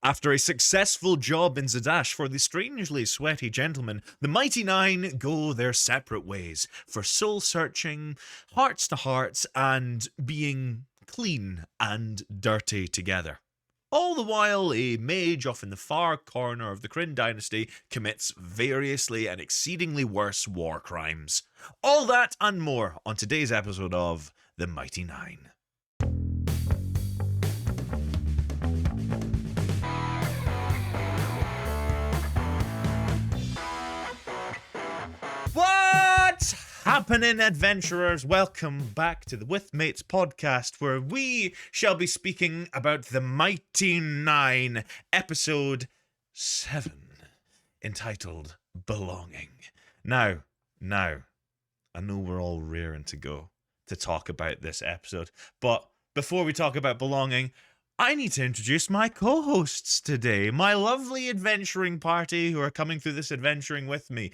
After a successful job in Zadash for the strangely sweaty gentleman, the Mighty Nein go their separate ways for soul-searching, hearts to hearts, and being clean and dirty together. All the while, a mage off in the far corner of the Kryn dynasty commits variously and exceedingly worse war crimes. All that and more on today's episode of The Mighty Nein. What's happening, adventurers? Welcome back to the With Mates podcast, where we shall be speaking about the Mighty Nein, episode 7, entitled Belonging. Now, I know we're all rearing to go to talk about this episode, but before we talk about belonging, I need to introduce my co-hosts today, my lovely adventuring party who are coming through this adventure with me.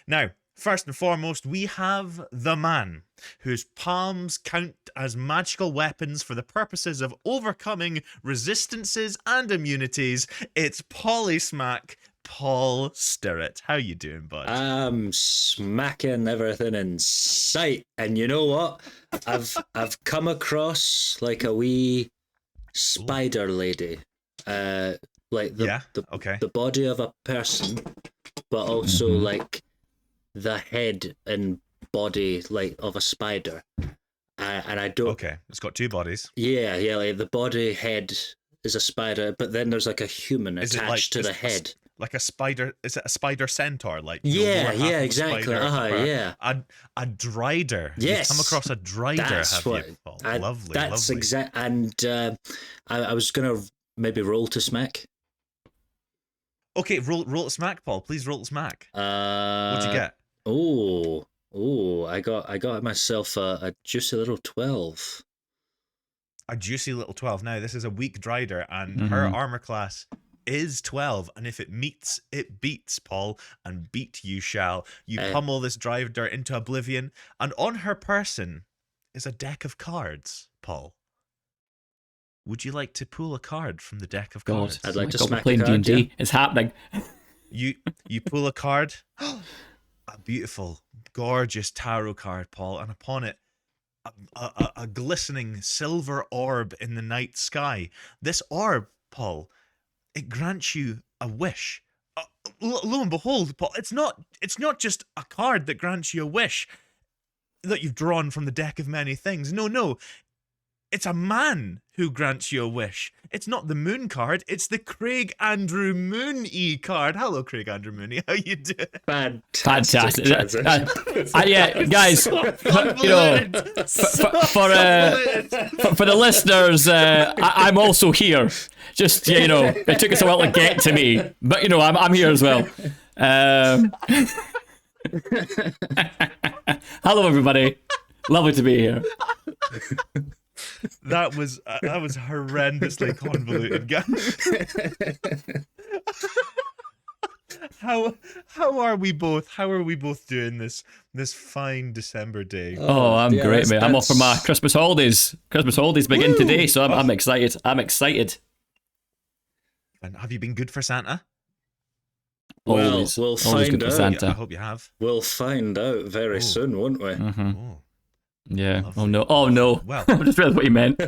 Now, first and foremost, we have the man whose palms count as magical weapons for the purposes of overcoming resistances and immunities. It's Polysmack, Paul Stirrett. How you doing, bud? I'm smacking everything in sight, and you know what? I've come across like a wee spider lady, like the body of a person, but also like the head and body like of a spider, and I don't. Okay, it's got two bodies. Yeah, like the body head is a spider, but then there's like a human attached to the head. Like a spider, is it a spider centaur? Like yeah, exactly. Yeah, a drider. Yes, you've come across a drider. That's have you? Oh, lovely. That's exact. And I was gonna maybe roll to smack. Okay, roll to smack, Paul. Please roll to smack. What'd you get? I got myself a juicy little 12. A juicy little 12. Now this is a weak drider, and her armor class is 12, and if it meets, it beats, Paul, and beat you shall. You pummel this driver into oblivion, and on her person is a deck of cards, Paul. Would you like to pull a card from the deck of cards? I'd like to smack playing D&D. Yeah. It's happening. You pull a card, a beautiful, gorgeous tarot card, Paul, and upon it, a glistening silver orb in the night sky. This orb, Paul, it grants you a wish. Lo and behold, Paul, it's not just a card that grants you a wish that you've drawn from the deck of many things. No. It's a man who grants you a wish. It's not the moon card. It's the Craig Andrew Mooney card. Hello, Craig Andrew Mooney. How you doing? Fantastic. Yeah, guys. You know, for the listeners, I'm also here. Just you know, it took us a while to get to me, but you know, I'm here as well. Hello, everybody. Lovely to be here. That was horrendously convoluted, guys. How are we both doing this fine December day? Oh, I'm great, mate. I'm off for my Christmas holidays. Christmas holidays begin today, so I'm excited. And have you been good for Santa? Always. We'll find out. Santa. I hope you have. We'll find out very soon, won't we? Mm-hmm. Oh. Yeah. Lovely. Oh no. Well, I just realized what you meant.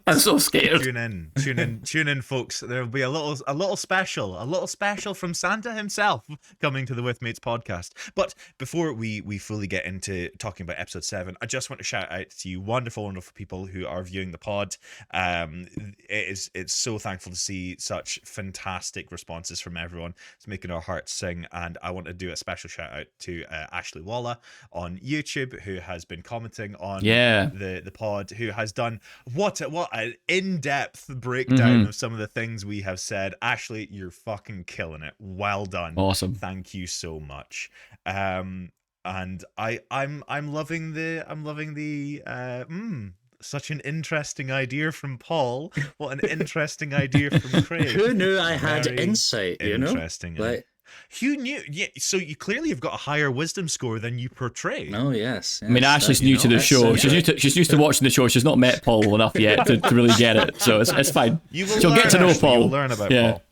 I'm so scared. Tune in, folks. There will be a little special from Santa himself coming to the With Mates podcast. But before we fully get into talking about episode 7, I just want to shout out to you, wonderful people who are viewing the pod. It's so thankful to see such fantastic responses from everyone. It's making our hearts sing, and I want to do a special shout out to Ashley Waller on YouTube, who has been commenting on the pod, who has done what an in-depth breakdown of some of the things we have said. Ashley, you're fucking killing it. Well done. Awesome. Thank you so much. And I'm loving the such an interesting idea from Paul. What an interesting idea from Craig. Who knew I had insight, you know? Interesting. Like, Who knew? Yeah, so you clearly have got a higher wisdom score than you portray. Oh yes. I mean, Ashley's new to the show. She's used to watching the show. She's not met Paul enough yet to really get it. So it's fine. She'll get to know Ashley, Paul. You'll learn about Paul.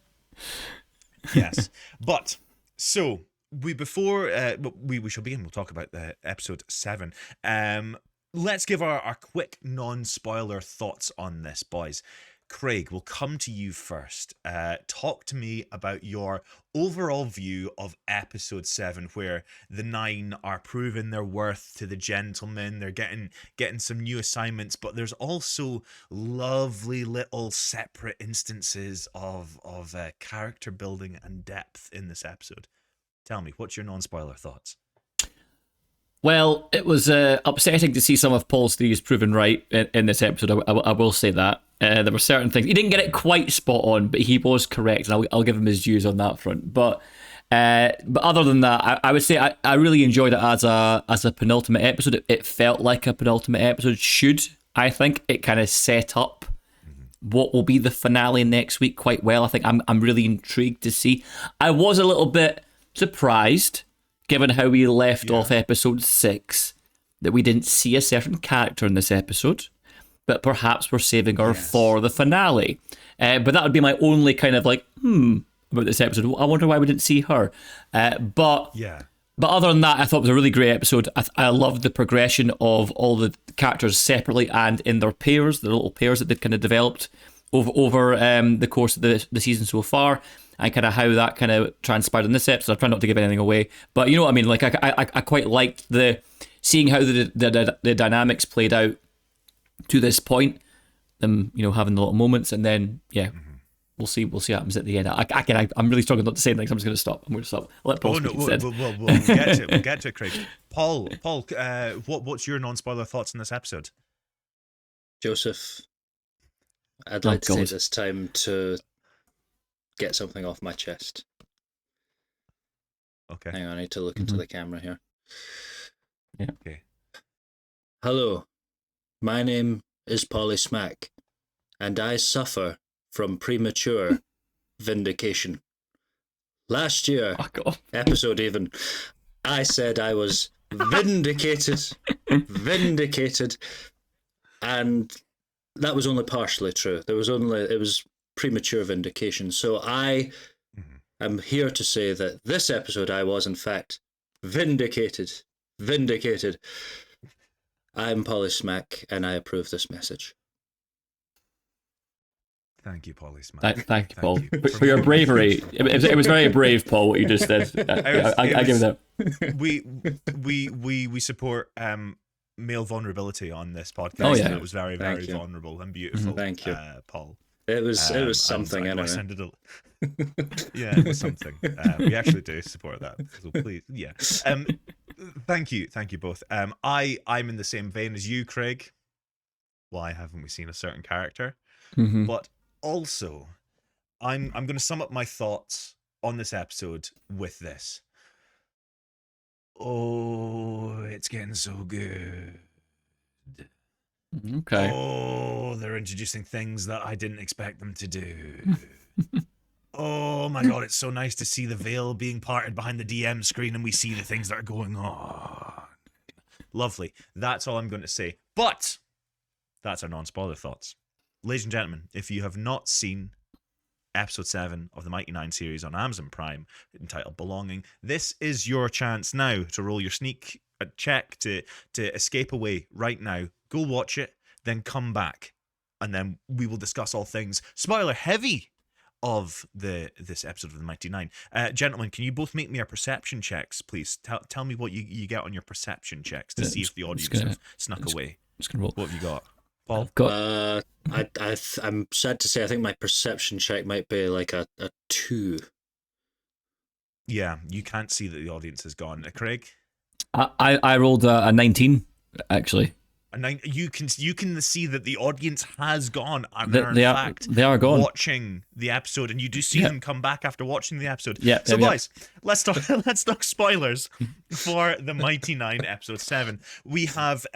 Yes, but so we shall begin. We'll talk about the episode 7. Let's give our quick non-spoiler thoughts on this, boys. Craig, we'll come to you first. Talk to me about your overall view of episode 7, where the 9 are proving their worth to the gentlemen. They're getting some new assignments, but there's also lovely little separate instances of character building and depth in this episode. Tell me, what's your non-spoiler thoughts? Well, it was upsetting to see some of Paul's theories proven right in this episode. I will say that. There were certain things. He didn't get it quite spot on, but he was correct, and I'll give him his dues on that front. But other than that, I would say I really enjoyed it as a penultimate episode. It felt like a penultimate episode should. I think it kind of set up what will be the finale next week quite well. I think I'm really intrigued to see. I was a little bit surprised, given how we left off episode 6, that we didn't see a certain character in this episode, but perhaps we're saving her for the finale. But that would be my only kind of like, about this episode. I wonder why we didn't see her. But other than that, I thought it was a really great episode. I loved the progression of all the characters separately and in their pairs, the little pairs that they've kind of developed over the course of the season so far, and kind of how that kind of transpired in this episode. I try not to give anything away, but you know what I mean. Like I quite liked seeing how the dynamics played out to this point. Them having the little moments, and then we'll see what happens at the end. I'm really struggling not to say anything. So I'm just going to stop. I'm going to stop. I'll let Paul speak instead. We'll get to it. We'll get to it, Craig. Paul, what's your non-spoiler thoughts on this episode? Joseph, I'd like to take this time to get something off my chest. Okay. Hang on, I need to look into the camera here. Yeah. Okay. Hello, my name is Polly Smack, and I suffer from premature vindication. Last year, episode even, I said I was vindicated, and that was only partially true. It was premature vindication. So I am here to say that this episode I was in fact vindicated. I'm Polly Smack, and I approve this message. Thank you, Polly Smack. Thank you, Paul, for your bravery. It was very brave, Paul, what you just did. I give it that. We support male vulnerability on this podcast. Oh, yeah. It was very, very vulnerable and beautiful. Thank you, Paul. It was something. Anyway. Yeah, it was something. We actually do support that. So please, yeah. Thank you both. I'm in the same vein as you, Craig. Why haven't we seen a certain character? But also, I'm going to sum up my thoughts on this episode with this. Oh, it's getting so good. Okay. Oh, they're introducing things that I didn't expect them to do. Oh my god, it's so nice to see the veil being parted behind the DM screen and we see the things that are going on. Lovely. That's all I'm going to say. But that's our non-spoiler thoughts. Ladies and gentlemen, if you have not seen episode 7 of the Mighty Nein series on Amazon Prime, entitled Belonging, this is your chance now to roll your sneak check to escape away right now. Go watch it, then come back, and then we will discuss all things spoiler heavy of this episode of the Mighty Nein. Gentlemen, can you both make me a perception checks, please? Tell me what you get on your perception checks to see if the audience have snuck away. Just gonna roll. What have you got, Paul? I'm sad to say I think my perception check might be like a 2. Yeah, you can't see that the audience has gone. Craig? I rolled a 19, actually. A 9. You can see that the audience has gone. And they are gone. Watching the episode, and you do see them come back after watching the episode. Yeah. So, guys, let's talk spoilers for the Mighty Nein episode 7. We have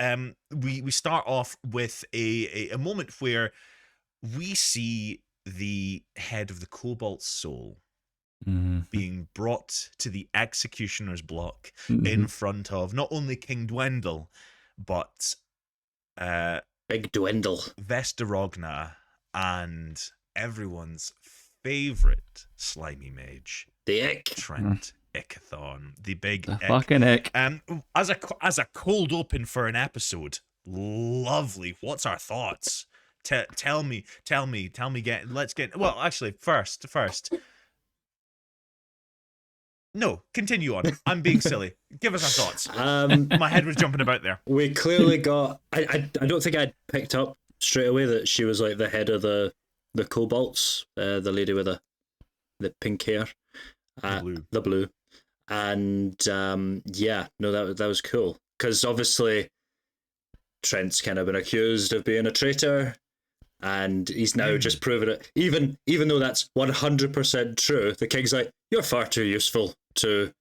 we start off with a moment where we see the head of the Cobalt Soul being brought to the executioner's block Mm-hmm. in front of not only King Dwendal, but Big Dwindle. Vestarogna and everyone's favorite slimy mage, The Ick. Trent Ickathon, the big The ick. fucking ick. As a cold open for an episode, lovely. What's our thoughts? Tell me. Let's get. Well, actually, first. No, continue on. I'm being silly. Give us our thoughts. My head was jumping about there. We clearly got. I don't think I picked up straight away that she was like the head of the kobolds, the lady with the pink hair, the blue, and that was cool because obviously Trent's kind of been accused of being a traitor, and he's now just proven it. Even though that's 100% true, the king's like, you're far too useful to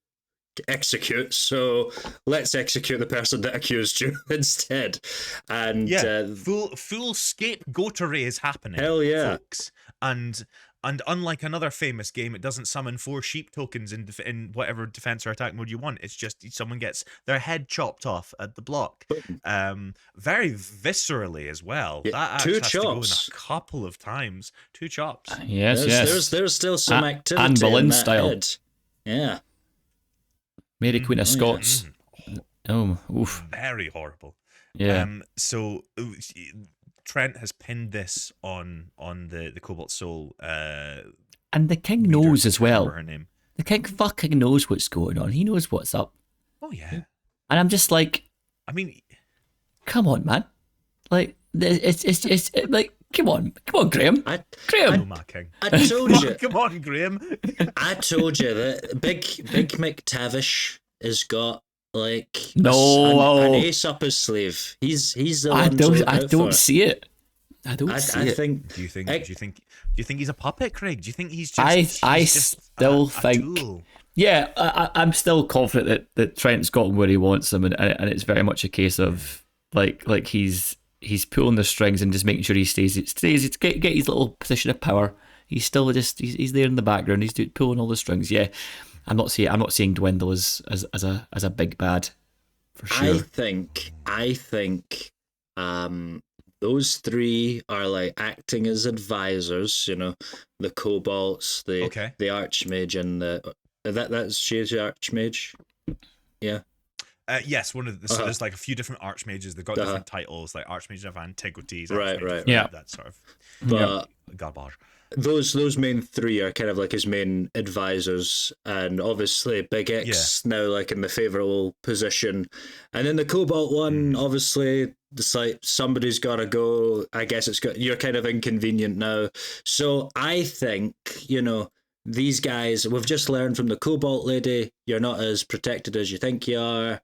execute, so let's execute the person that accused you instead. And full scapegoatery is happening. Hell yeah, folks. And unlike another famous game, it doesn't summon 4 sheep tokens in whatever defense or attack mode you want. It's just someone gets their head chopped off at the block. Very viscerally as well. Yeah, that 2 has to go in chops. a couple of times. 2 chops. Yes. There's still some activity Anne Boleyn in that style. head. Yeah. Mary Queen of Scots. Oh, oof. Very horrible. Yeah. So Trent has pinned this on the Cobalt Soul. And the king knows as well. Her name. The king fucking knows what's going on. He knows what's up. Oh yeah. And I'm just like, I mean, come on, man. Like it's like, come on, Graham. Graham. oh my king. I told you. Come on, Graham. I told you that Big McTavish has got like an ace up his sleeve. He's the one. I don't see it. I don't see it. Do you think he's a puppet, Craig? Do you think he's just? I just still a think. tool? Yeah, I'm still confident that Trent's got him where he wants him, and it's very much a case of like he's pulling the strings and just making sure he stays get his little position of power. He's still he's there in the background. He's pulling all the strings. Yeah, I'm not seeing Dwindle as a big bad for sure. I think those 3 are like acting as advisors. You know, the kobolds, the archmage, and that's she's the archmage. Yeah. Yes, one of the, so there's like a few different archmages. They've got different titles, like Archmage of Antiquities, right. Yeah, that sort of. But garbage. Those main 3 are kind of like his main advisors, and obviously Big X now like in the favourable position, and then the Cobalt one, obviously it's like somebody's got to go. I guess you're kind of inconvenient now. So I think these guys, we've just learned from the Cobalt lady, you're not as protected as you think you are.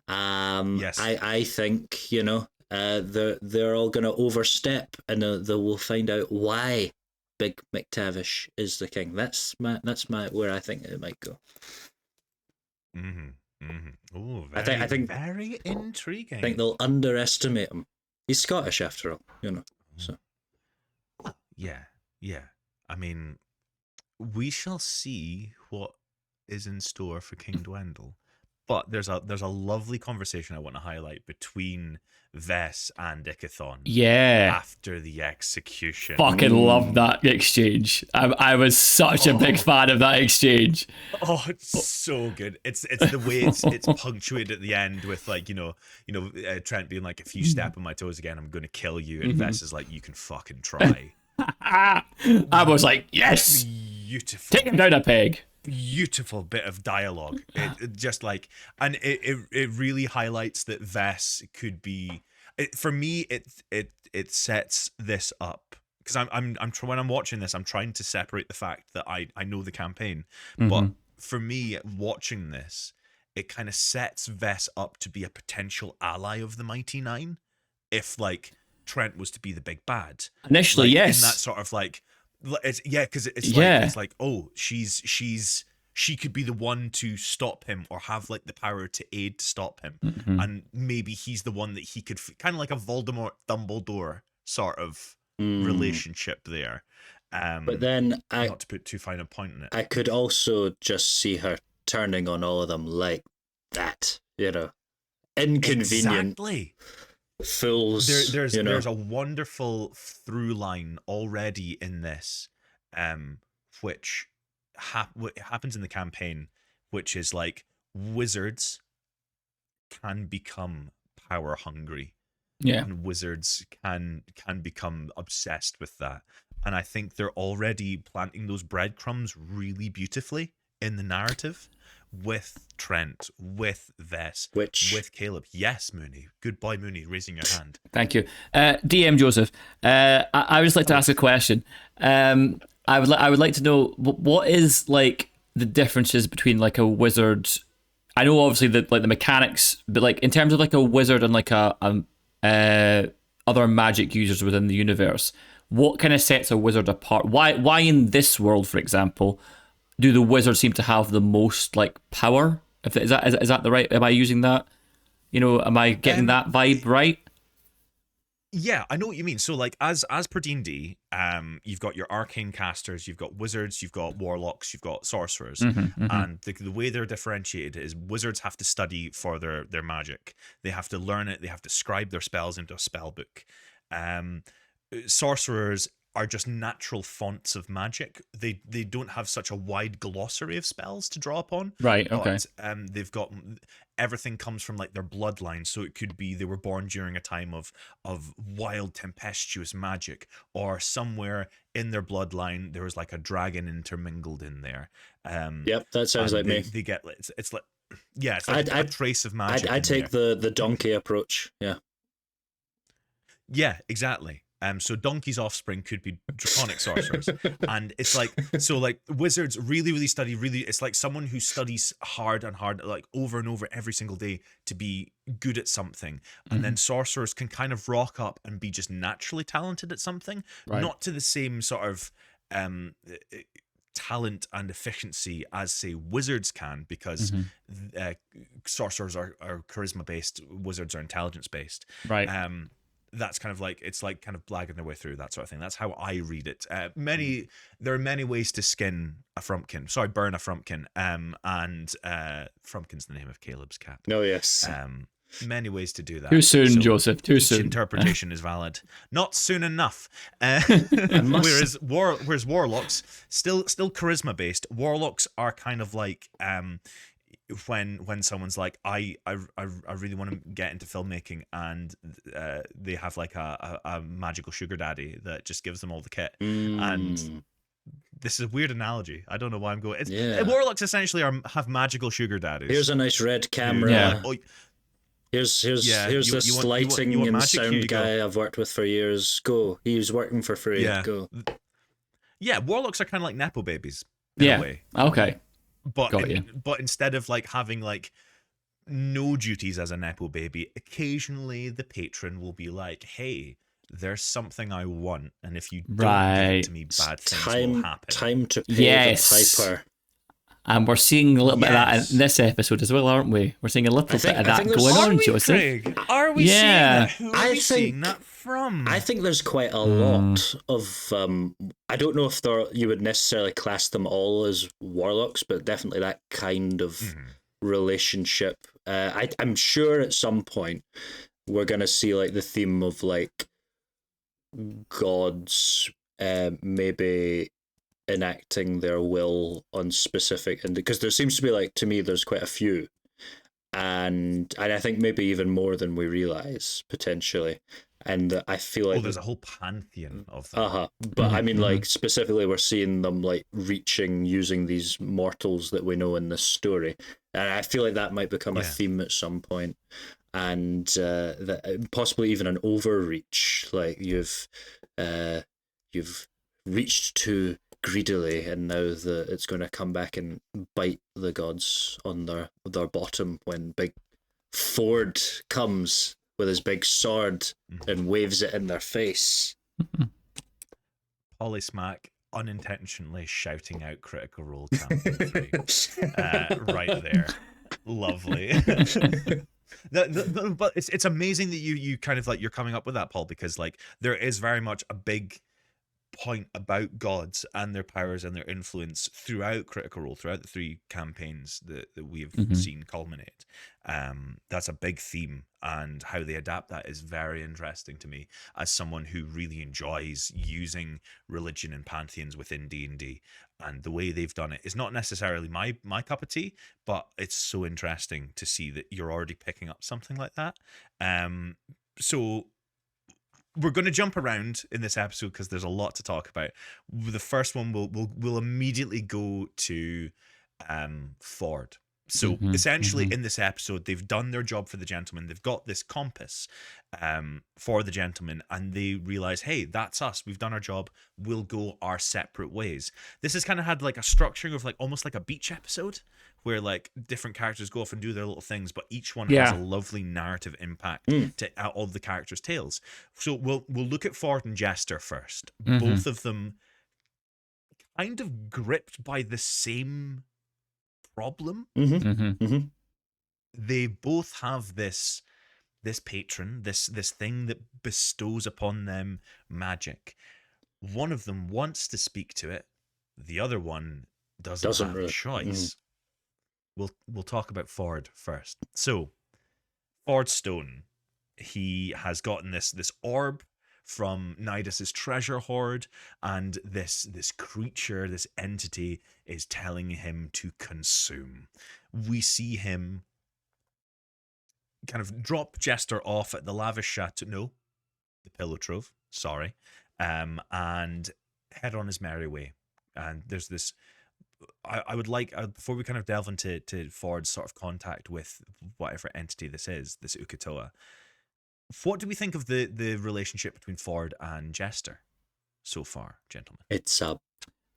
Yes. I think they're all going to overstep, and they will find out why Big McTavish is the king. That's my where I think it might go. Oh, I think very intriguing. I think they'll underestimate him. He's Scottish after all, So yeah. I mean, we shall see what is in store for King Dwendal. But there's a lovely conversation I want to highlight between Vess and Ickathon. Yeah. After the execution. Fucking love that exchange. I was such a big fan of that exchange. Oh, it's so good. It's the way it's punctuated at the end with like Trent being like, if you step on my toes again, I'm going to kill you, and Vess is like, you can fucking try. I was like, yes. Beautiful. Take him down a peg. Beautiful bit of dialogue. It just like, and it really highlights that Vess could be. For me, it sets this up because I'm when I'm watching this, I'm trying to separate the fact that I know the campaign, but for me, watching this, it kind of sets Vess up to be a potential ally of the Mighty Nein, if like Trent was to be the big bad. Initially, like, yes. In that sort of like. Because it's like oh, she could be the one to stop him or have like the power to aid to stop him, and maybe he's the one that he could kind of like a Voldemort Dumbledore sort of relationship there. But then not to put too fine a point on it. I could also just see her turning on all of them like that, inconvenient Exactly. fools. There's a wonderful through line already in this, which happens in the campaign, which is like wizards can become power hungry. Yeah. And wizards can become obsessed with that. And I think they're already planting those breadcrumbs really beautifully in the narrative with Trent, with Vess, with Caleb. Yes, Mooney. Good boy, Mooney, raising your hand. Thank you. DM Joseph, I would just like to ask a question. I would like to know what is like the differences between like a wizard. I know obviously the mechanics, but like in terms of like a wizard and like a other magic users within the universe, what kind of sets a wizard apart? Why in this world, for example, do the wizards seem to have the most like power? Is that the right? Am I using that? Am I getting that vibe right? Yeah, I know what you mean. So like as per D&D, you've got your arcane casters, you've got wizards, you've got warlocks, you've got sorcerers. And the way they're differentiated is wizards have to study for their magic. They have to learn it, they have to scribe their spells into a spell book. Sorcerers are just natural fonts of magic. They don't have such a wide glossary of spells to draw upon. Right, okay. But, they've got everything comes from like their bloodline, so it could be they were born during a time of wild tempestuous magic, or somewhere in their bloodline there was like a dragon intermingled in there. Yep, that sounds like me. They get it's like it's like a trace of magic. I take the donkey approach. Yeah, exactly. So Donkey's offspring could be draconic sorcerers. And it's like, so like wizards really, really study, it's like someone who studies hard and hard, like over and over every single day to be good at something. And then sorcerers can kind of rock up and be just naturally talented at something, not to the same sort of talent and efficiency as say wizards can, because sorcerers are charisma based, wizards are intelligence based. Right. That's kind of like, it's like kind of blagging their way through, that sort of thing. That's how I read it. There are many ways to skin a frumpkin. Sorry, burn a frumpkin. And frumpkin's the name of Caleb's cat. Oh, yes. Many ways to do that. Too soon, Joseph. Too soon. Interpretation is valid. Not soon enough. Whereas warlocks still charisma based. Warlocks are kind of like when someone's like, I really want to get into filmmaking, and they have like a magical sugar daddy that just gives them all the kit. And this is a weird analogy. I don't know why I'm going. Warlocks essentially have magical sugar daddies. Here's a nice red camera. Here's this lighting and sound guy I've worked with for years. Go. He's working for free. Go. Yeah, warlocks are kind of like nepo babies in a way. Okay. But instead of like having like no duties as a nepo baby, occasionally the patron will be like, hey, there's something I want, and if you don't give it to me, bad things will happen. Time to pay the piper. And we're seeing a little bit of that in this episode as well, aren't we? We're seeing a little bit of that going on, Joseph. Craig? Are we seeing that? Who are we seeing that from? I think there's quite a lot of... I don't know if you would necessarily class them all as warlocks, but definitely that kind of relationship. I'm sure at some point we're going to see like the theme of like gods maybe enacting their will on specific, and because there seems to be like, to me there's quite a few, and I think maybe even more than we realize potentially, and I feel like there's a whole pantheon of them. But I mean, like specifically we're seeing them like using these mortals that we know in this story, and I feel like that might become a theme at some point, and that possibly even an overreach, like you've reached too greedily, and now it's going to come back and bite the gods on their bottom when big Ford comes with his big sword and waves it in their face. Polysmack unintentionally shouting out Critical Role Campaign 3 right there. Lovely. But it's amazing that you kind of like, you're coming up with that, Paul, because like there is very much a big point about gods and their powers and their influence throughout Critical Role, throughout the 3 campaigns that we've seen culminate. That's a big theme, and how they adapt that is very interesting to me as someone who really enjoys using religion and pantheons within D&D. And the way they've done it is not necessarily my cup of tea, but it's so interesting to see that you're already picking up something like that. So we're going to jump around in this episode because there's a lot to talk about. The first one we'll immediately go to Ford. So essentially in this episode, they've done their job for the gentleman. They've got this compass for the gentleman, and they realize, hey, that's us. We've done our job. We'll go our separate ways. This has kind of had like a structuring of like almost like a beach episode where like different characters go off and do their little things, but each one has a lovely narrative impact to all the characters' tales. So we'll look at Ford and Jester first. Both of them kind of gripped by the same problem. They both have this patron, this thing that bestows upon them magic. One of them wants to speak to it. The other one doesn't have a choice. We'll talk about Ford first. So, Ford Stone, he has gotten this orb from Nidus's treasure hoard, and this creature, this entity, is telling him to consume. We see him kind of drop Jester off at the lavish chateau, no, the Pillow Trove, sorry, and head on his merry way. And there's this, I would like, before we kind of delve into Ford's sort of contact with whatever entity this is, this Ukatoa, what do we think of the relationship between Ford and Jester so far, gentlemen? It's a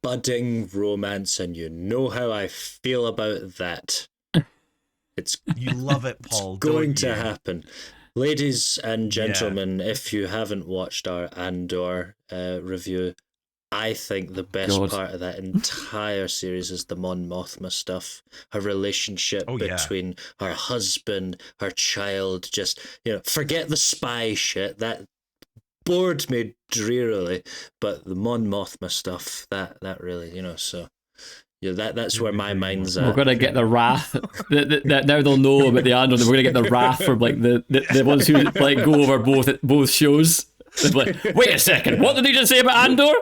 budding romance, and you know how I feel about that. You love it, Paul. It's going to happen. Ladies and gentlemen, if you haven't watched our Andor review, I think the best part of that entire series is the Mon Mothma stuff. Her relationship between her husband, her child, just, forget the spy shit. That bored me drearily. But the Mon Mothma stuff, that really, so... Yeah, that's where my mind's at. We're gonna get the wrath. Now they'll know about the Andor. We're gonna get the wrath from like the ones who like go over both shows. Like, wait a second, what did he just say about Andor?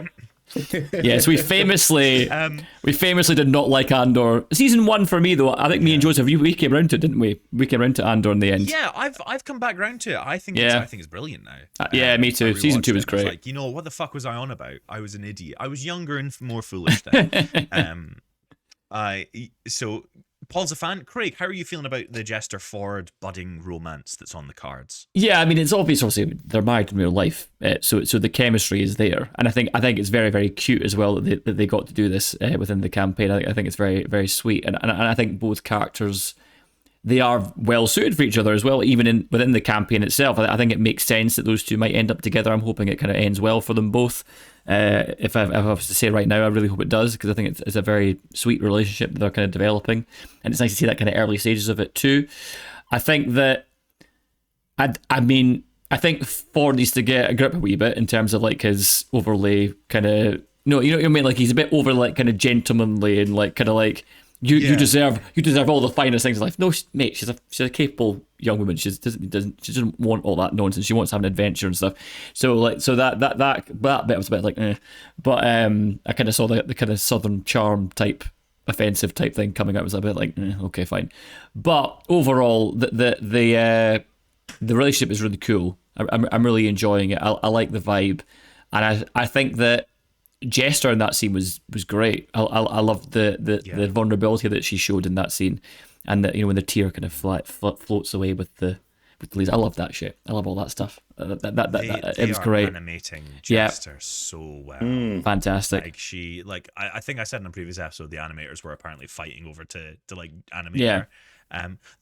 Yes, we famously did not like Andor. Season 1 for me though. I think me and Joseph, we came around to it, didn't we? We came around to Andor in the end. Yeah, I've come back round to it. I think it's brilliant now. Yeah, me too. Season 2 was great. Like, what the fuck was I on about? I was an idiot. I was younger and more foolish then. So Paul's a fan. Craig, how are you feeling about the Jester Ford budding romance that's on the cards? Yeah, I mean, it's obvious. Obviously, they're married in real life, so the chemistry is there, and I think it's very, very cute as well that they got to do this within the campaign. I think it's very, very sweet, and I think both characters, they are well suited for each other as well, even within the campaign itself. I think it makes sense that those two might end up together. I'm hoping it kind of ends well for them both. If I was to say right now, I really hope it does, because I think it's a very sweet relationship that they're kind of developing, and it's nice to see that kind of early stages of it too. I think that, I think Ford needs to get a grip a wee bit in terms of like his overly kind of, no, you know what I mean? Like he's a bit over like kind of gentlemanly and like kind of like, you deserve all the finest things in life. No, mate, she's a capable young woman. She doesn't want all that nonsense. She wants to have an adventure and stuff. So that bit was a bit like, but I kind of saw the kind of Southern charm type, offensive type thing coming out. It was a bit like, okay, fine. But overall, the relationship is really cool. I'm really enjoying it. I like the vibe, and I think that Jester in that scene was great. I loved the vulnerability that she showed in that scene, and that when the tear kind of floats away with the leaves. I love that shit. I love all that stuff. It was great. Animating Jester so well. Fantastic. I think I said in a previous episode the animators were apparently fighting over to like animate her.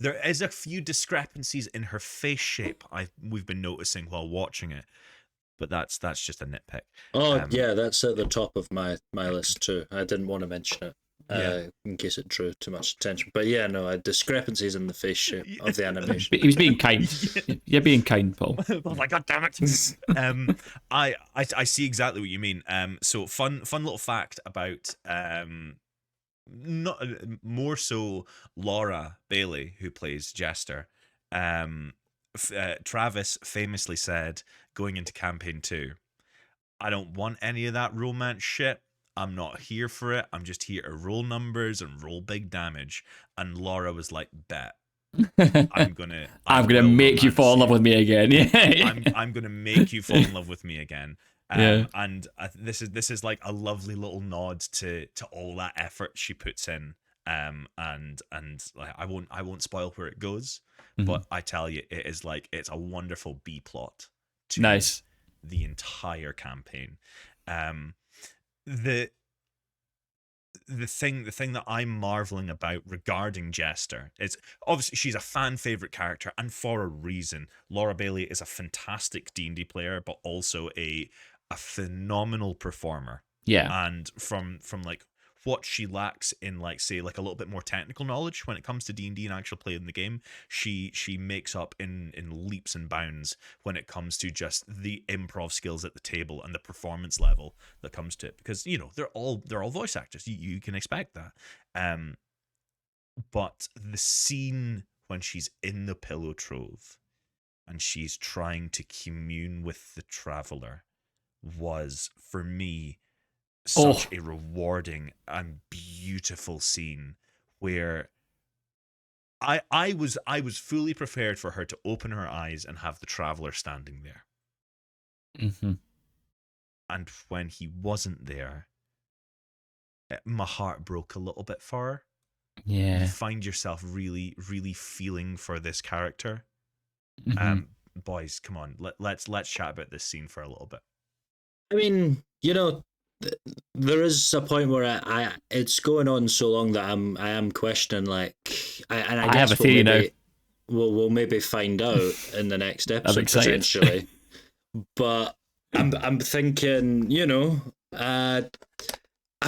There is a few discrepancies in her face shape we've been noticing while watching it. But that's just a nitpick. That's at the top of my list too. I didn't want to mention it, in case it drew too much attention. But yeah, no, discrepancies in the face shape of the animation. He was being kind. You're being kind, Paul. Oh my god, damn it! I see exactly what you mean. So fun little fact about not more so Laura Bailey, who plays Jester. Travis famously said going into campaign 2, I don't want any of that romance shit. I'm not here for it. I'm just here to roll numbers and roll big damage. And Laura was like, bet. I'm gonna make you fall in love with me again. Yeah. I'm gonna make you fall in love with me again. Yeah. And this is like a lovely little nod to all that effort she puts in. And like I won't spoil where it goes, but I tell you, it's a wonderful B plot to Nice. the entire campaign. The thing that I'm marveling about regarding Jester is obviously she's a fan favorite character, and for a reason. Laura Bailey is a fantastic D&D player, but also a phenomenal performer. Yeah. And from like what she lacks in like say like a little bit more technical knowledge when it comes to D&D and actual play in the game, she makes up in leaps and bounds when it comes to just the improv skills at the table and the performance level that comes to it, because you know they're all voice actors, you can expect that. But the scene when she's in the pillow trove and she's trying to commune with the traveler was for me such a rewarding and beautiful scene where I was fully prepared for her to open her eyes and have the traveler standing there. And when he wasn't there, my heart broke a little bit for her. Yeah. You find yourself really, really feeling for this character. Boys, come on, let's chat about this scene for a little bit. I mean, you know, there is a point where I it's going on so long that I am questioning, like, I guess have a theory now. We'll maybe find out in the next episode potentially. But I'm thinking, you know, I'm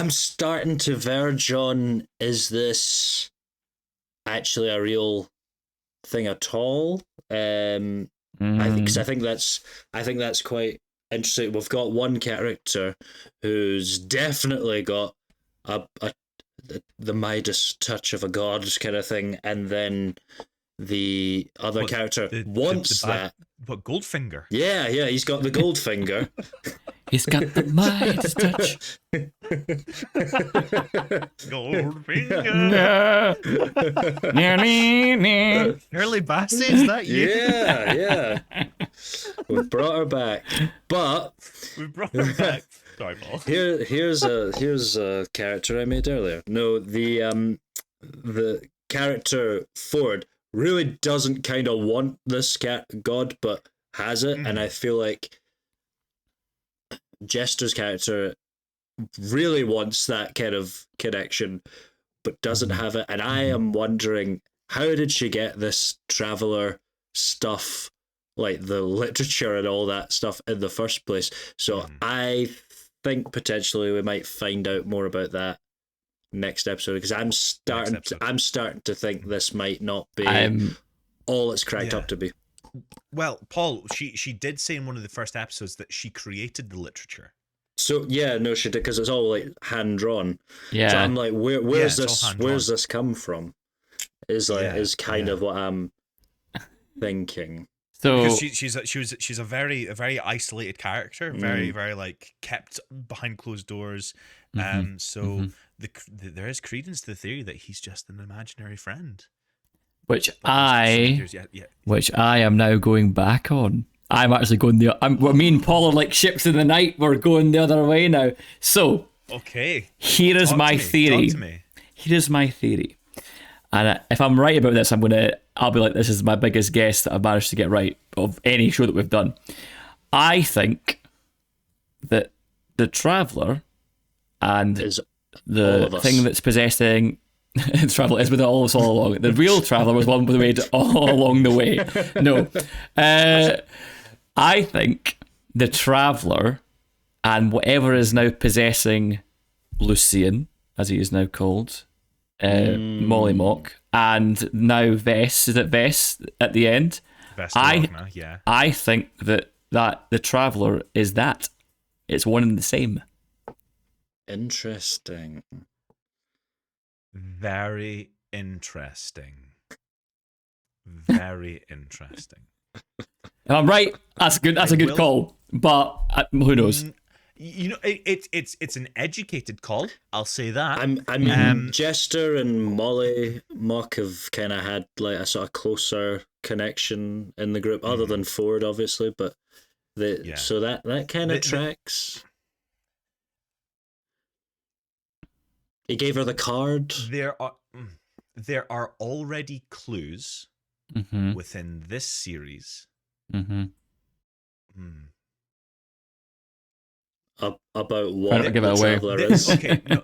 starting to verge on, is this actually a real thing at all? I think that's quite interesting. We've got one character who's definitely got the Midas touch of a god kind of thing, and then the other character wants that. What, Goldfinger? Yeah, he's got the Goldfinger. He's got the Midas touch. Goldfinger. Early Bassy, is that you? Yeah. We've brought her back, but we brought her back. Sorry, Paul. Here's a character I made earlier. No, the character Ford really doesn't kind of want this god, but has it, and I feel like Jester's character really wants that kind of connection, but doesn't have it. And I am wondering, how did she get this traveler stuff, like the literature and all that stuff, in the first place? So I think potentially we might find out more about that next episode, because I'm starting to think this might not be all it's cracked up to be. Well, Paul, she did say in one of the first episodes that she created the literature. So yeah, no, she did, because it's all like hand drawn. Yeah. So I'm like, where's this come from? Is kind of what I'm thinking. So because she's a very isolated character, very like kept behind closed doors. There is credence to the theory that he's just an imaginary friend. Which I am now going back on. I'm actually going there. Me and Paul are like ships in the night. We're going the other way now. So, okay. Here is my theory. Here is my theory. And if I'm right about this, I'll be like, this is my biggest guess that I've managed to get right of any show that we've done. I think that the Traveller and the thing that's possessing the Traveller is with all of us all along. The real Traveller was one with the way all along the way. No. I think the Traveller and whatever is now possessing Lucian as he is now called, Molly Mock, and now Vess. Is it Vess at the end? Vestalogna, yeah. I think that the Traveller is that. It's one and the same. Interesting. Very interesting. Very interesting. If I'm right, that's good. That's a good call. But who knows? You know, it's an educated call. I'll say that. I mean, Jester and Molly Mock have kind of had like a sort of closer connection in the group, other than Ford, obviously. But so that kind of tracks. He gave her the card. There are already clues within this series. About what give it the away. Traveller is. Okay, no,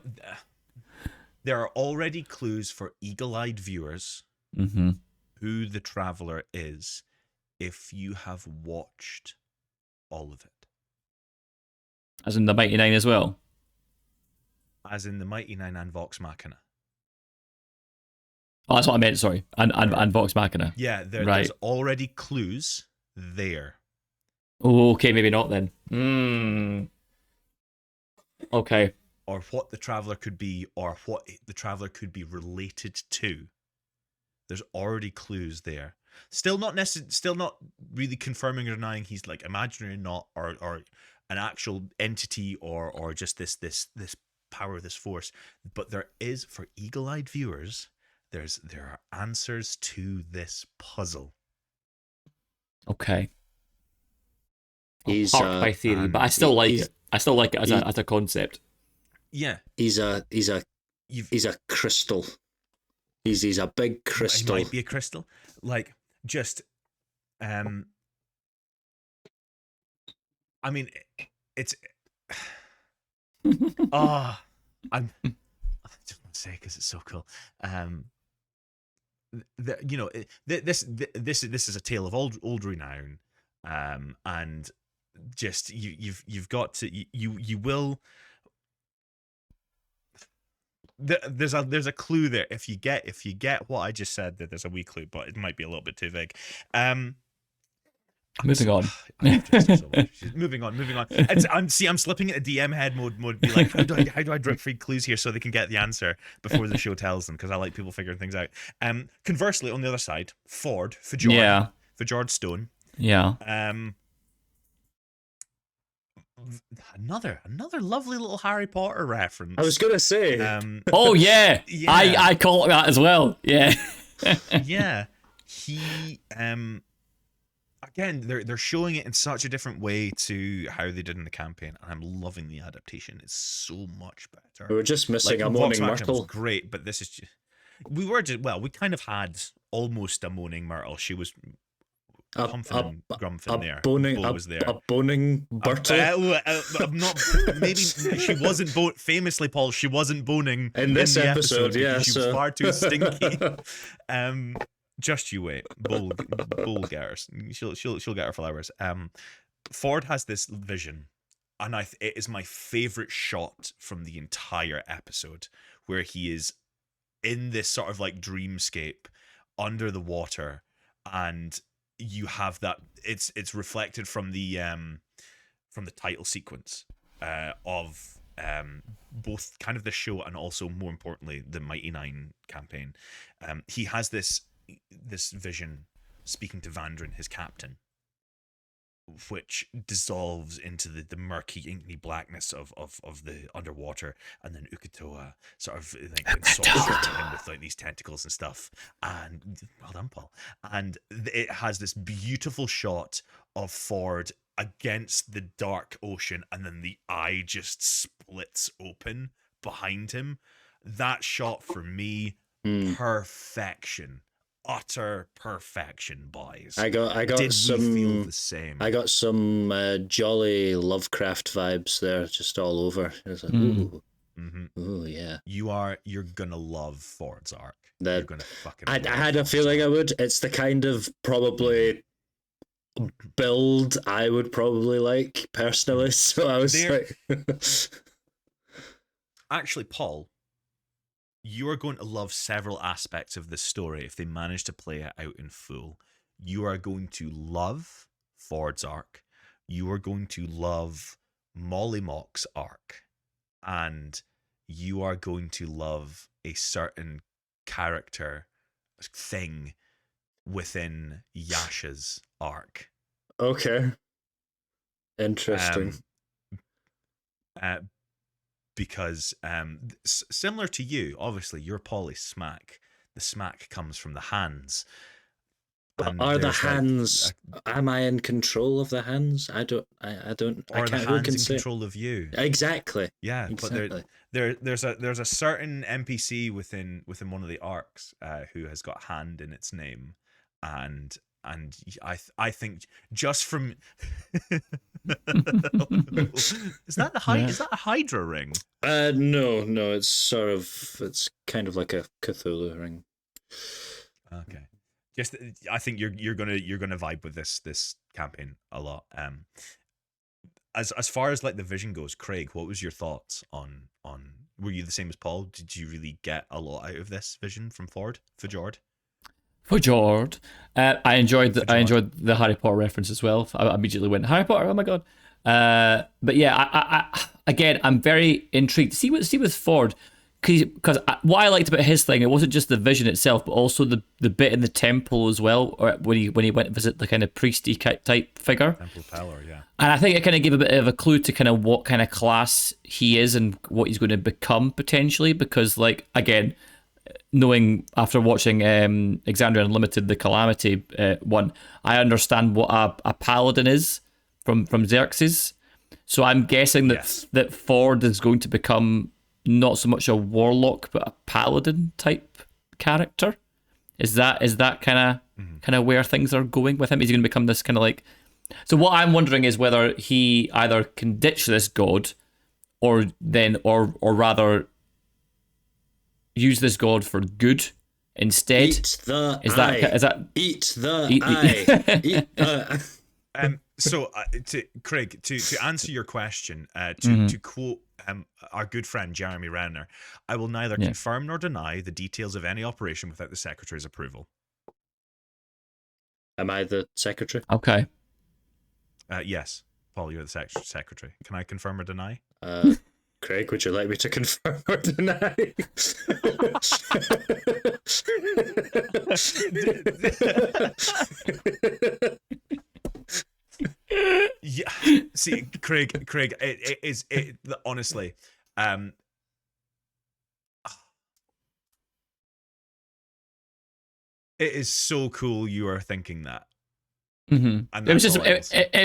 there are already clues for eagle-eyed viewers who the Traveller is if you have watched all of it. As in the Mighty Nein as well. As in the Mighty Nein and Vox Machina. Oh, that's what I meant. Sorry, and Vox Machina. Yeah, there's already clues there. Oh, okay, maybe not then. Okay. Or what the Traveller could be, or what the Traveller could be related to. There's already clues there. Still not really confirming or denying he's like imaginary or not, or an actual entity, or just this power, this force. But there is, for eagle-eyed viewers, there are answers to this puzzle. Okay. He's Parked by theory, but I still like it. I still like it as a concept. Yeah. He's a crystal. He's a big crystal. He might be a crystal. Like, just I mean, it's I just want to say because it's so cool. This is a tale of old renown, and just you've got to you will. There's a clue there if you get what I just said, that there's a wee clue, but it might be a little bit too vague. Moving on. Moving on. I'm slipping into DM head mode. Be like, how do I drip feed clues here so they can get the answer before the show tells them? Because I like people figuring things out. Conversely, on the other side, Fjord Stone. Yeah. Another lovely little Harry Potter reference. I was gonna say. Oh yeah. I call it that as well. Yeah. Yeah. He again, they're showing it in such a different way to how they did in the campaign, and I'm loving the adaptation. It's so much better. We were just missing a Vox moaning Machina was myrtle. great, but this is just, we kind of had almost a moaning myrtle. She was humping and grumping there. Bo was there. A boning Bertle. I'm not. Maybe she wasn't famously, Paul. She wasn't boning in this the episode. Yeah, she was far too stinky. Just you wait. Bull get her. She'll get her flowers. Ford has this vision, and it is my favorite shot from the entire episode, where he is in this sort of like dreamscape under the water, and you have that it's reflected from the title sequence of both kind of the show and also, more importantly, the Mighty Nein campaign. He has this vision speaking to Vandrin, his captain, which dissolves into the murky, inky blackness of the underwater, and then Ukatoa sort of like ensorcels him with like these tentacles and stuff. And well done, Paul. And it has this beautiful shot of Ford against the dark ocean, and then the eye just splits open behind him. That shot for me, perfection. Utter perfection, boys. I got Did some. We feel the same? I got some jolly Lovecraft vibes there, just all over. It was like, ooh, yeah. You're gonna love Ford's arc. You're gonna fucking. I had a feeling I would. It's the kind of probably build I would probably like personally. So I was like, actually, Paul, you are going to love several aspects of this story if they manage to play it out in full. You are going to love Ford's arc. You are going to love Molly Mock's arc. And you are going to love a certain character thing within Yasha's arc. Okay. Interesting. Because similar to you, obviously, you're poly smack. The smack comes from the hands. But are the hands? Am I in control of the hands? I don't. Or I the can't. hands in say? control of you? Exactly. Yeah, exactly. but there's a certain NPC within one of the arcs who has got hand in its name, and I think just from is that a Hydra ring? No, it's kind of like a Cthulhu ring. Okay. Just, I think you're gonna vibe with this campaign a lot. As far as like the vision goes, Craig, what was your thoughts on? Were you the same as Paul? Did you really get a lot out of this vision from Fjord? I enjoyed the Harry Potter reference as well. I immediately went Harry Potter. Oh my god! But yeah, I again, I'm very intrigued. See with Ford. Because what I liked about his thing, it wasn't just the vision itself, but also the bit in the temple as well, or when he went to visit the kind of priesty type figure. Temple Pelor, yeah. And I think it kind of gave a bit of a clue to kind of what kind of class he is and what he's going to become potentially. Because, like, again, knowing after watching Exandria Unlimited, the Calamity one, I understand what a paladin is from Xerxes. So I'm guessing that Ford is going to become not so much a warlock but a paladin type character. Is that kind of where things are going with him? Is he going to become this kind of like? So what I'm wondering is whether he either can ditch this god, or rather use this god for good instead. Eat the is eye. That eat the eye. Eat the... So to Craig, to answer your question, to quote our good friend Jeremy Renner, I will neither confirm nor deny the details of any operation without the Secretary's approval. Am I the Secretary? Okay. Yes, Paul, you're the Secretary. Can I confirm or deny? Craig, would you like me to confirm or deny? Yeah. See, Craig, it is honestly, it is so cool you are thinking that. Mm-hmm. And it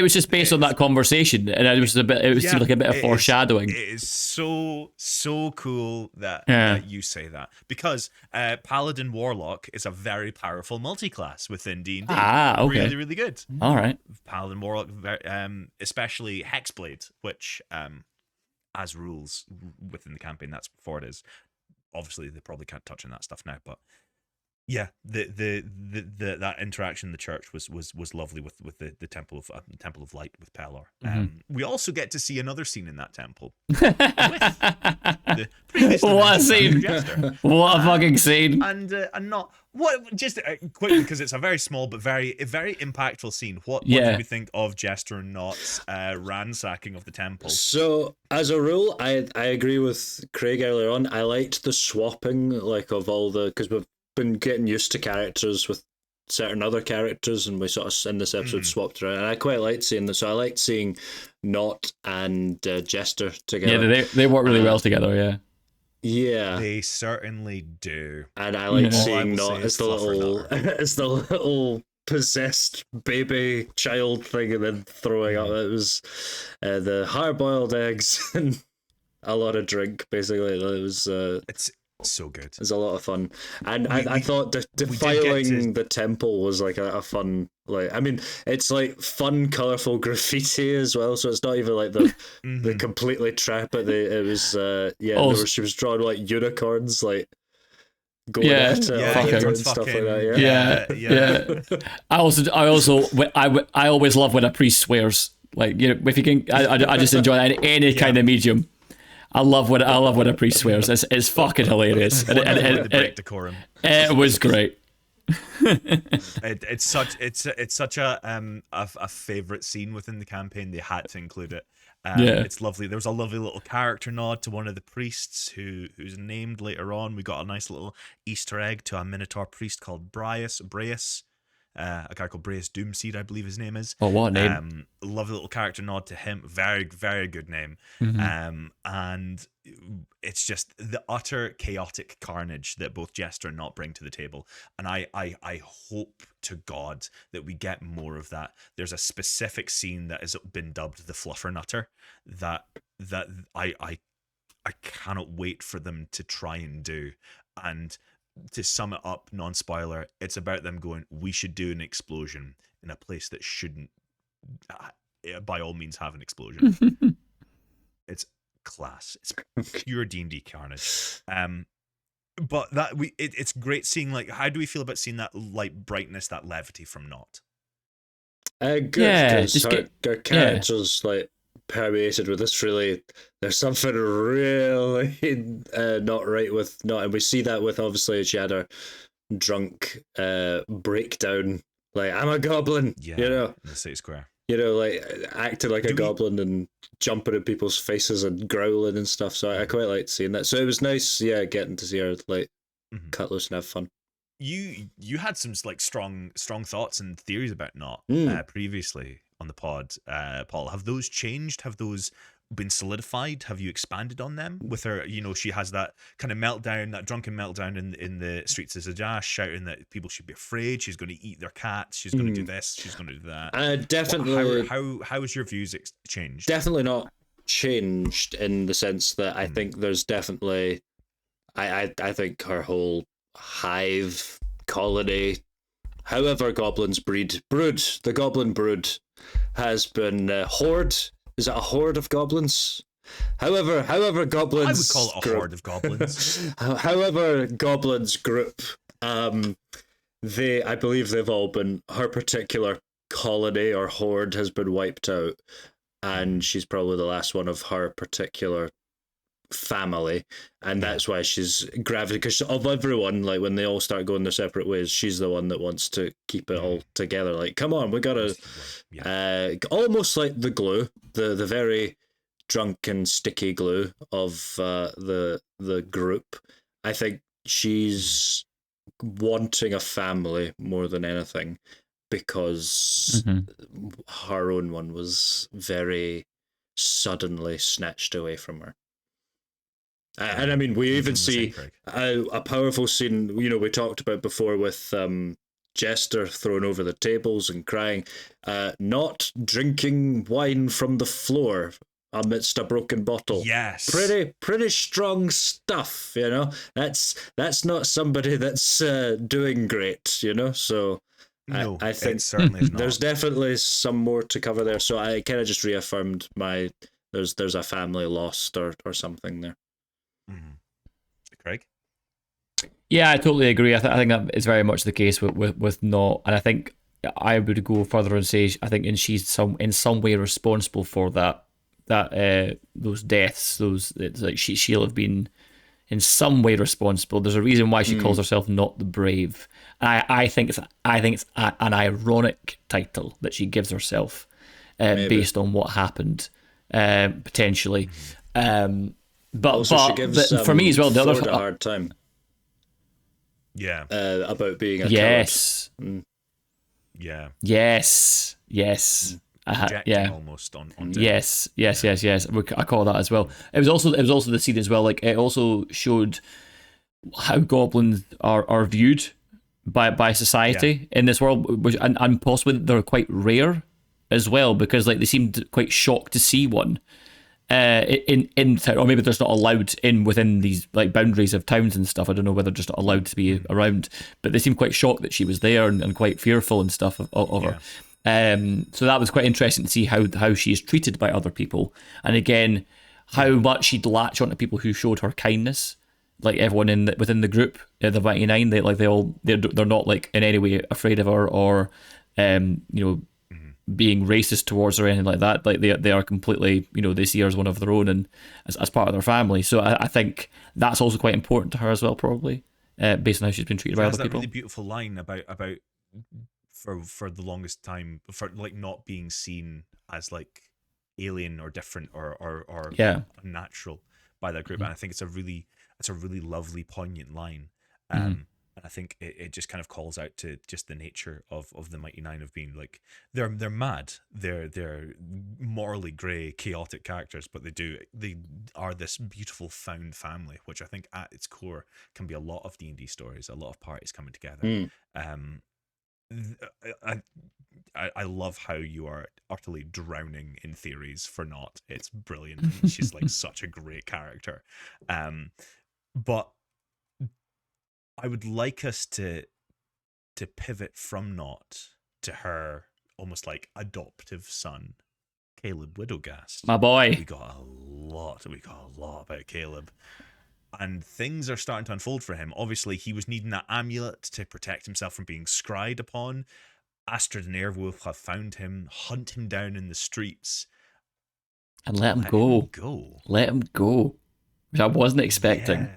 was just based on that conversation, and it was seemed like a bit of foreshadowing. It is so cool that you say that, because Paladin Warlock is a very powerful multi-class within D&D. Ah, okay. Really, really good. All right. Paladin Warlock, especially Hexblade, which as rules within the campaign, that's what it is. Obviously, they probably can't touch on that stuff now, but. Yeah, the that interaction in the church was lovely with the Temple of Light with Pelor. We also get to see another scene in that temple. What a scene! What a fucking scene! And not what just quickly, because it's a very small but very impactful scene. What did we think of Jester and Nott's ransacking of the temple? So as a rule, I agree with Craig earlier on. I liked the swapping, like, of all the, because we've been getting used to characters with certain other characters, and we sort of in this episode swapped around, and I quite liked seeing this. So I liked seeing Nott and Jester together. Yeah, they work really well together. Yeah, they certainly do. And I like seeing Nott as the little possessed baby child thing, and then throwing up. It was the hard-boiled eggs and a lot of drink. Basically, it was. It's so good. It was a lot of fun, and I thought defiling the temple was like a fun, like, I mean, it's like fun, colourful graffiti as well. So it's not even like the completely trap. But it was she was drawing like unicorns, like going at it and stuff like that. Yeah. I always love when a priest swears. Like, you know, if you can, I just enjoy that in any kind of medium. I love when a priest swears. It's fucking hilarious. One way to break decorum. It was great. It's such a favorite scene within the campaign. They had to include it. It's lovely. There was a lovely little character nod to one of the priests who's named later on. We got a nice little Easter egg to a Minotaur priest called Breus, a guy called Breus Doomseed, I believe his name is. Oh, what a name! Lovely little character nod to him. Very, very good name. And it's just the utter chaotic carnage that both Jester and Not bring to the table. And I hope to God that we get more of that. There's a specific scene that has been dubbed the Fluffernutter that I cannot wait for them to try and do. And to sum it up, non-spoiler, it's about them going, we should do an explosion in a place that shouldn't, by all means, have an explosion. It's class. It's pure D&D carnage. But it's great seeing, like, how do we feel about seeing that light brightness, that levity from Not? Good. Yeah, her character's like permeated with this. Really, there's something really not right with Not, and we see that with, obviously, she had her drunk breakdown. Like, I'm a goblin, in the city square. Like acting like a goblin and jumping at people's faces and growling and stuff. So I quite liked seeing that. So it was nice, getting to see her like cut loose and have fun. You had some like strong thoughts and theories about Not previously on the pod, Paul. Have those changed? Have those been solidified? Have you expanded on them with her? She has that kind of meltdown, that drunken meltdown in the streets of Zadash, shouting that people should be afraid. She's going to eat their cats. She's going to do this. She's going to do that. Definitely. How has your views changed? Definitely not changed in the sense that I think there's definitely. I think her whole hive colony, however goblins brood, the goblin brood has been horde. Is it a horde of goblins? However goblins... I would call it a horde of goblins. However goblins group, I believe they've all been... Her particular colony or horde has been wiped out, and she's probably the last one of her particular family, and that's why she's gravitated, because of everyone, like when they all start going their separate ways, she's the one that wants to keep it all together. Like, come on, we gotta almost like the glue, the very drunk and sticky glue of the group. I think she's wanting a family more than anything, because her own one was very suddenly snatched away from her. And I mean, we even see a powerful scene, we talked about before with Jester thrown over the tables and crying, not drinking wine from the floor amidst a broken bottle. Yes. Pretty strong stuff, That's not somebody that's doing great, So no, I think it certainly is not. There's definitely some more to cover there. So I kind of just reaffirmed there's a family lost or something there. Craig? Yeah, I totally agree. I think that is very much the case with Not, and I think I would go further and say I think she's in some way responsible for that those deaths. It's like she'll have been in some way responsible. There's a reason why she calls herself Not the Brave. I think it's an ironic title that she gives herself based on what happened potentially. But she gives, for me as well, the Ford other a hard time. Yeah. About being a coward. Yeah. Yes. Almost on death. Yes. I call that as well. It was also the scene as well. Like, it also showed how goblins are viewed by society in this world, which and possibly they're quite rare as well, because like they seemed quite shocked to see one. In town, or maybe they're just not allowed within these like boundaries of towns and stuff. I don't know whether they're just not allowed to be around, but they seemed quite shocked that she was there and quite fearful and stuff of her. So that was quite interesting to see how she is treated by other people, and again how much she'd latch onto people who showed her kindness, like everyone within the group, the Mighty Nein. They're not like in any way afraid of her or being racist towards her or anything like that. Like they are completely, they see her as one of their own and as part of their family. So I think that's also quite important to her as well, probably, based on how she's been treated by other people. Really beautiful line about for the longest time, for like not being seen as like alien or different or unnatural by that group. And I think it's a really lovely, poignant line. And I think it just kind of calls out to just the nature of the Mighty Nein, of being like they're mad, they're morally grey, chaotic characters, but they are this beautiful found family, which I think at its core can be a lot of D&D stories, a lot of parties coming together. I love how you are utterly drowning in theories for Not. It's brilliant. She's like such a great character. But I would like us to pivot from Not to her almost like adoptive son, Caleb Widowgast. My boy. We got a lot about Caleb. And things are starting to unfold for him. Obviously, he was needing that amulet to protect himself from being scryed upon. Astrid and Airwolf have found him, hunt him down in the streets. And let him go. Let him go. Which I wasn't expecting. Yeah.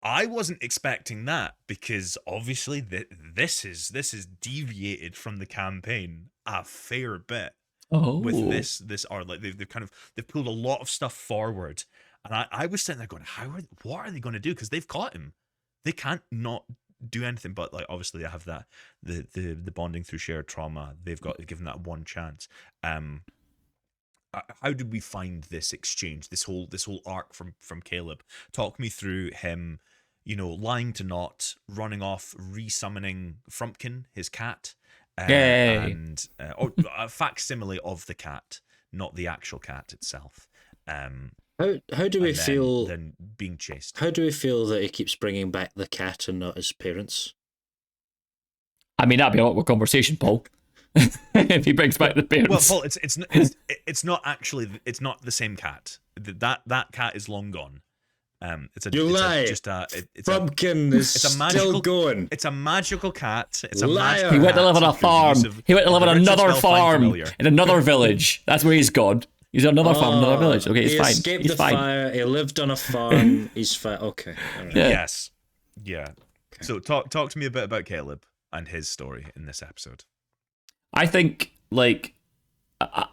I wasn't expecting that, because obviously this is deviated from the campaign a fair bit. With this art, like they've pulled a lot of stuff forward. And I was sitting there going, what are they going to do? Because they've caught him. They can't not do anything. But like, obviously, they have that the bonding through shared trauma. They've given that one chance. How did we find this exchange? This whole arc from Caleb. Talk me through him. Lying to Not, running off, resummoning Frumpkin, his cat, and a facsimile of the cat, not the actual cat itself. How do we feel? Then being chased. How do we feel that he keeps bringing back the cat and not his parents? I mean, that'd be a lot of conversation, Paul. If he brings back the parents. Well, Paul, it's not actually, it's not the same cat. That cat is long gone. Frumpkin is still going. It's a magical cat. It's a Liar. magical He went to live on a farm. He went to live on another farm in another village. That's where he's gone. He's on another farm, another village. Okay, he's fine. He escaped he's the fine. fire. He lived on a farm. He's fine. Okay. Right. Yeah. Yes. Yeah. Okay. So talk to me a bit about Caleb and his story in this episode. I think, like,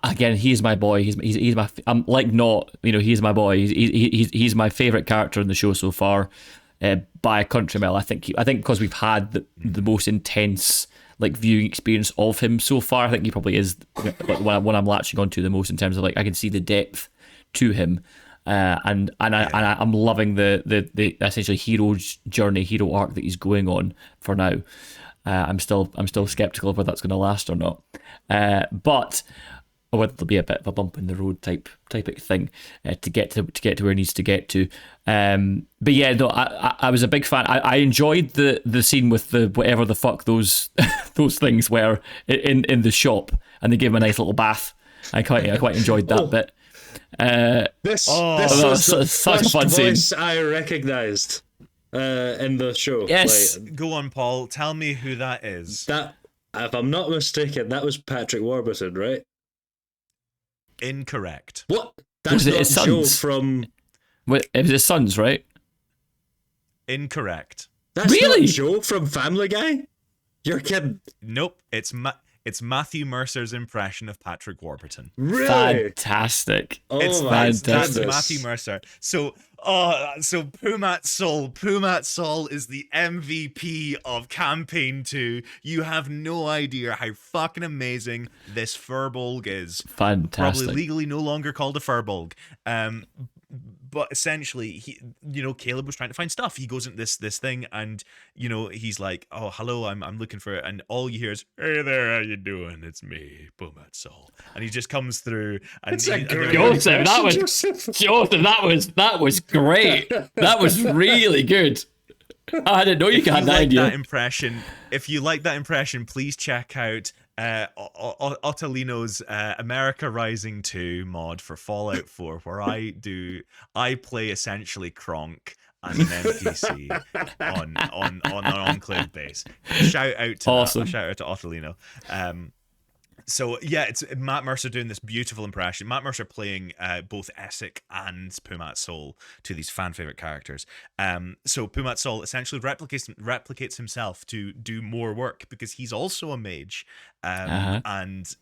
again, he's my boy. He's my. I'm like Not. He's my boy. He's my favorite character in the show so far, by a country mile. I think because we've had the most intense like viewing experience of him so far. I think he probably is like what I'm latching onto the most in terms of like I can see the depth to him, and I'm loving the essentially hero's journey, hero arc that he's going on for now. I'm still skeptical of whether that's going to last or not, but or whether there'll be a bit of a bump in the road type thing to get to where it needs to get to. But yeah, no, I was a big fan. I enjoyed the scene with the whatever the fuck those those things were in the shop, and they gave him a nice little bath. I quite enjoyed that bit. This was such a fun voice scene. I recognised in the show. Yes, go on, Paul. Tell me who that is. That, if I'm not mistaken, that was Patrick Warburton, right? Incorrect. What? That's Was it not his Joe sons? from. It was his sons, right? Incorrect. That's Really? not Joe from Family Guy? You're kidding. Nope. It's Matthew Mercer's impression of Patrick Warburton. Really? Fantastic. Oh my fantastic. That's goodness. Matthew Mercer. So Pumat Sol is the MVP of Campaign 2. You have no idea how fucking amazing this Furbolg is. Fantastic. Probably legally no longer called a Furbolg. But essentially, Caleb was trying to find stuff. He goes into this thing, and he's like, "Oh, hello, I'm looking for it," and all you hear is, "Hey there, how you doing? It's me, Pumat Sol," and he just comes through. And Joseph, that was great. That was really good. I didn't know you had that idea. That impression. If you like that impression, please check out Ottolino's America Rising 2 mod for Fallout 4, where I play essentially Kronk and an NPC on an Enclave base. Shout out to Awesome. Shout out to Ottolino. So yeah, it's Matt Mercer doing this beautiful impression. Matt Mercer playing both Essek and Pumat Sol, two of these fan favorite characters. So Pumat Sol essentially replicates himself to do more work because he's also a mage, and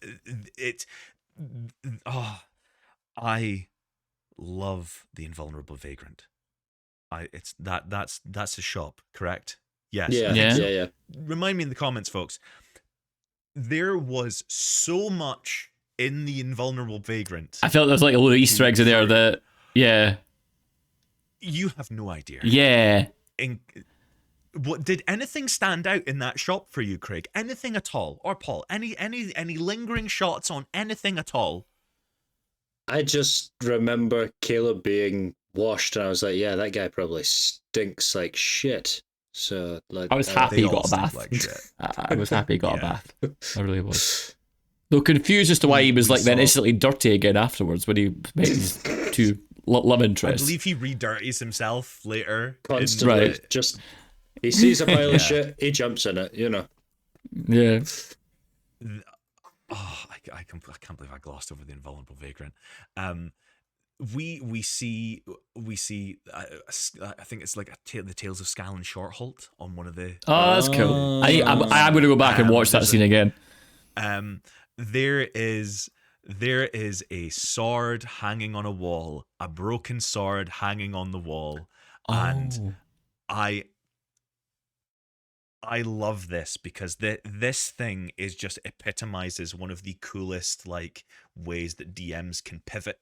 it. Oh, I love the Invulnerable Vagrant. That's a shop, correct? Yes, I think so. Yeah. Remind me in the comments, folks. There was so much in the Invulnerable Vagrant. I felt there's like a load of Easter eggs in there that, yeah. You have no idea. Yeah. What did anything stand out in that shop for you, Craig? Anything at all, or Paul? Any lingering shots on anything at all? I just remember Caleb being washed, and I was like, "Yeah, that guy probably stinks like shit." So, like, I was happy he They all got a stink bath. like shit. I was happy he got a bath. I really was. Though confused as to why he was like then instantly dirty again afterwards when he met his two love I interests. believe he re-dirties himself later. constantly, Right. just he sees a pile of shit, he jumps in it. You know. Yeah. Oh, I can't believe I glossed over the Invulnerable Vagrant. We see I think it's like the Tales of Scal and Shortholt on one of the. Oh, that's cool. I'm going to go back and watch that scene again. There is a sword hanging on a wall, a broken sword hanging on the wall, and I love this because this thing is just epitomizes one of the coolest like ways that DMs can pivot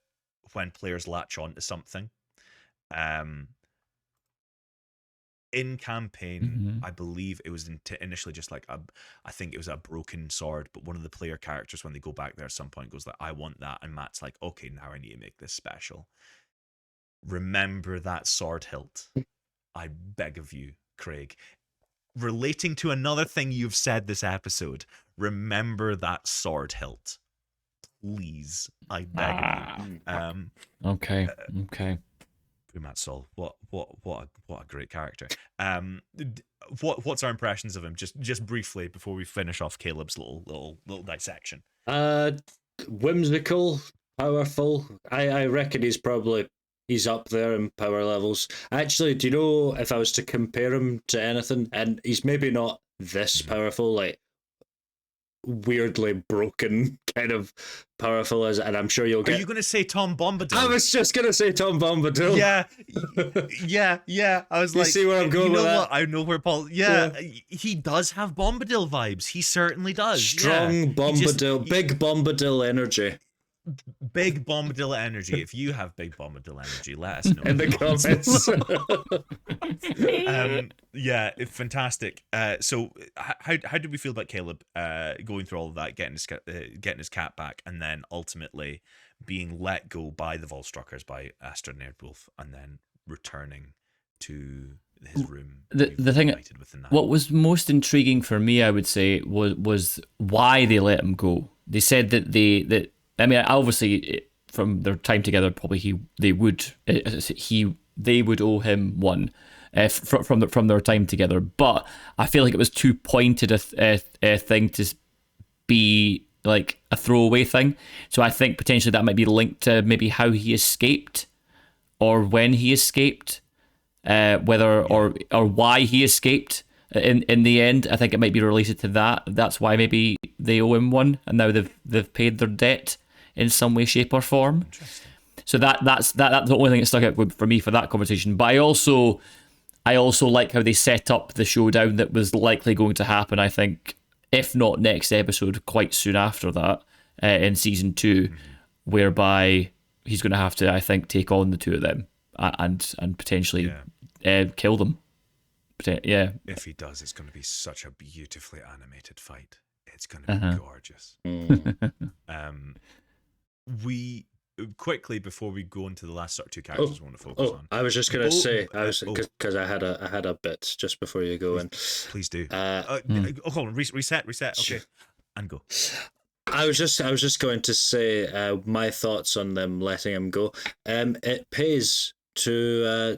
when players latch on to something. In campaign, I believe it was initially just like I think it was a broken sword, but one of the player characters when they go back there at some point goes like, "I want that," and Matt's like, "Okay, now I need to make this special." Remember that sword hilt, I beg of you, Craig. Relating to another thing you've said this episode, remember that sword hilt, please. I beg of you. Okay. Pumat Sol, what a great character. What's our impressions of him? Just briefly before we finish off Caleb's little dissection. Whimsical, powerful. I reckon he's up there in power levels. Actually, do you know if I was to compare him to anything, and he's maybe not this powerful, like weirdly broken kind of powerful as, and I'm sure you'll get. Are you going to say Tom Bombadil? I was just going to say Tom Bombadil. Yeah. I was like, you see where I'm going with that? What? I know where Paul. Yeah, he does have Bombadil vibes. He certainly does. Strong Bombadil, big Bombadil energy. Big Bombadil energy. If you have big Bombadil energy, let us know in the comments. Yeah, fantastic. So how did we feel about Caleb going through all of that, getting his cat back, and then ultimately being let go by the Volstruckers, by Astrid Nerdwolf, and then returning to his room? The thing, what was most intriguing for me, I would say, was why they let him go. They said that I mean, obviously, from their time together, probably they would owe him one from their time together. But I feel like it was too pointed a thing to be like a throwaway thing. So I think potentially that might be linked to maybe how he escaped, or when he escaped, whether or why he escaped. In the end, I think it might be related to that. That's why maybe they owe him one, and now they've paid their debt in some way, shape, or form. So that's the only thing that stuck out for me for that conversation. But I also like how they set up the showdown that was likely going to happen. I think, if not next episode, quite soon after that, in season 2, whereby he's going to have to, I think, take on the two of them and potentially kill them. Yeah. If he does, it's going to be such a beautifully animated fight. It's going to be gorgeous. We quickly, before we go into the last sort of two characters we want to focus on. I was just going to say, because I had a bit just before you go in. Please do. Hold on, reset. Okay, and go. I was just going to say my thoughts on them letting him go. It pays to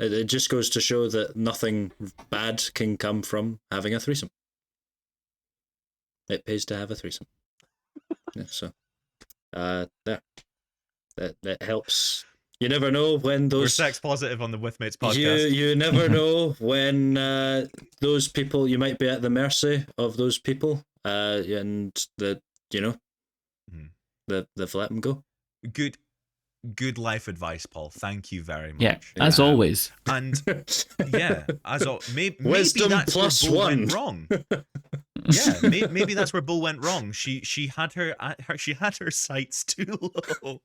It just goes to show that nothing bad can come from having a threesome. it pays to have a threesome. Yeah, so, there. That helps. You never know when We're those sex positive on the With Mates you podcast. you never know when those people, you might be at the mercy of those people, and Mhm. they've let them go. Good life advice, Paul. Thank you very Yeah, much. as always. And yeah, maybe Wisdom that's plus where Bo one. went wrong. Yeah, maybe that's where Bo went wrong. She had her sights too low.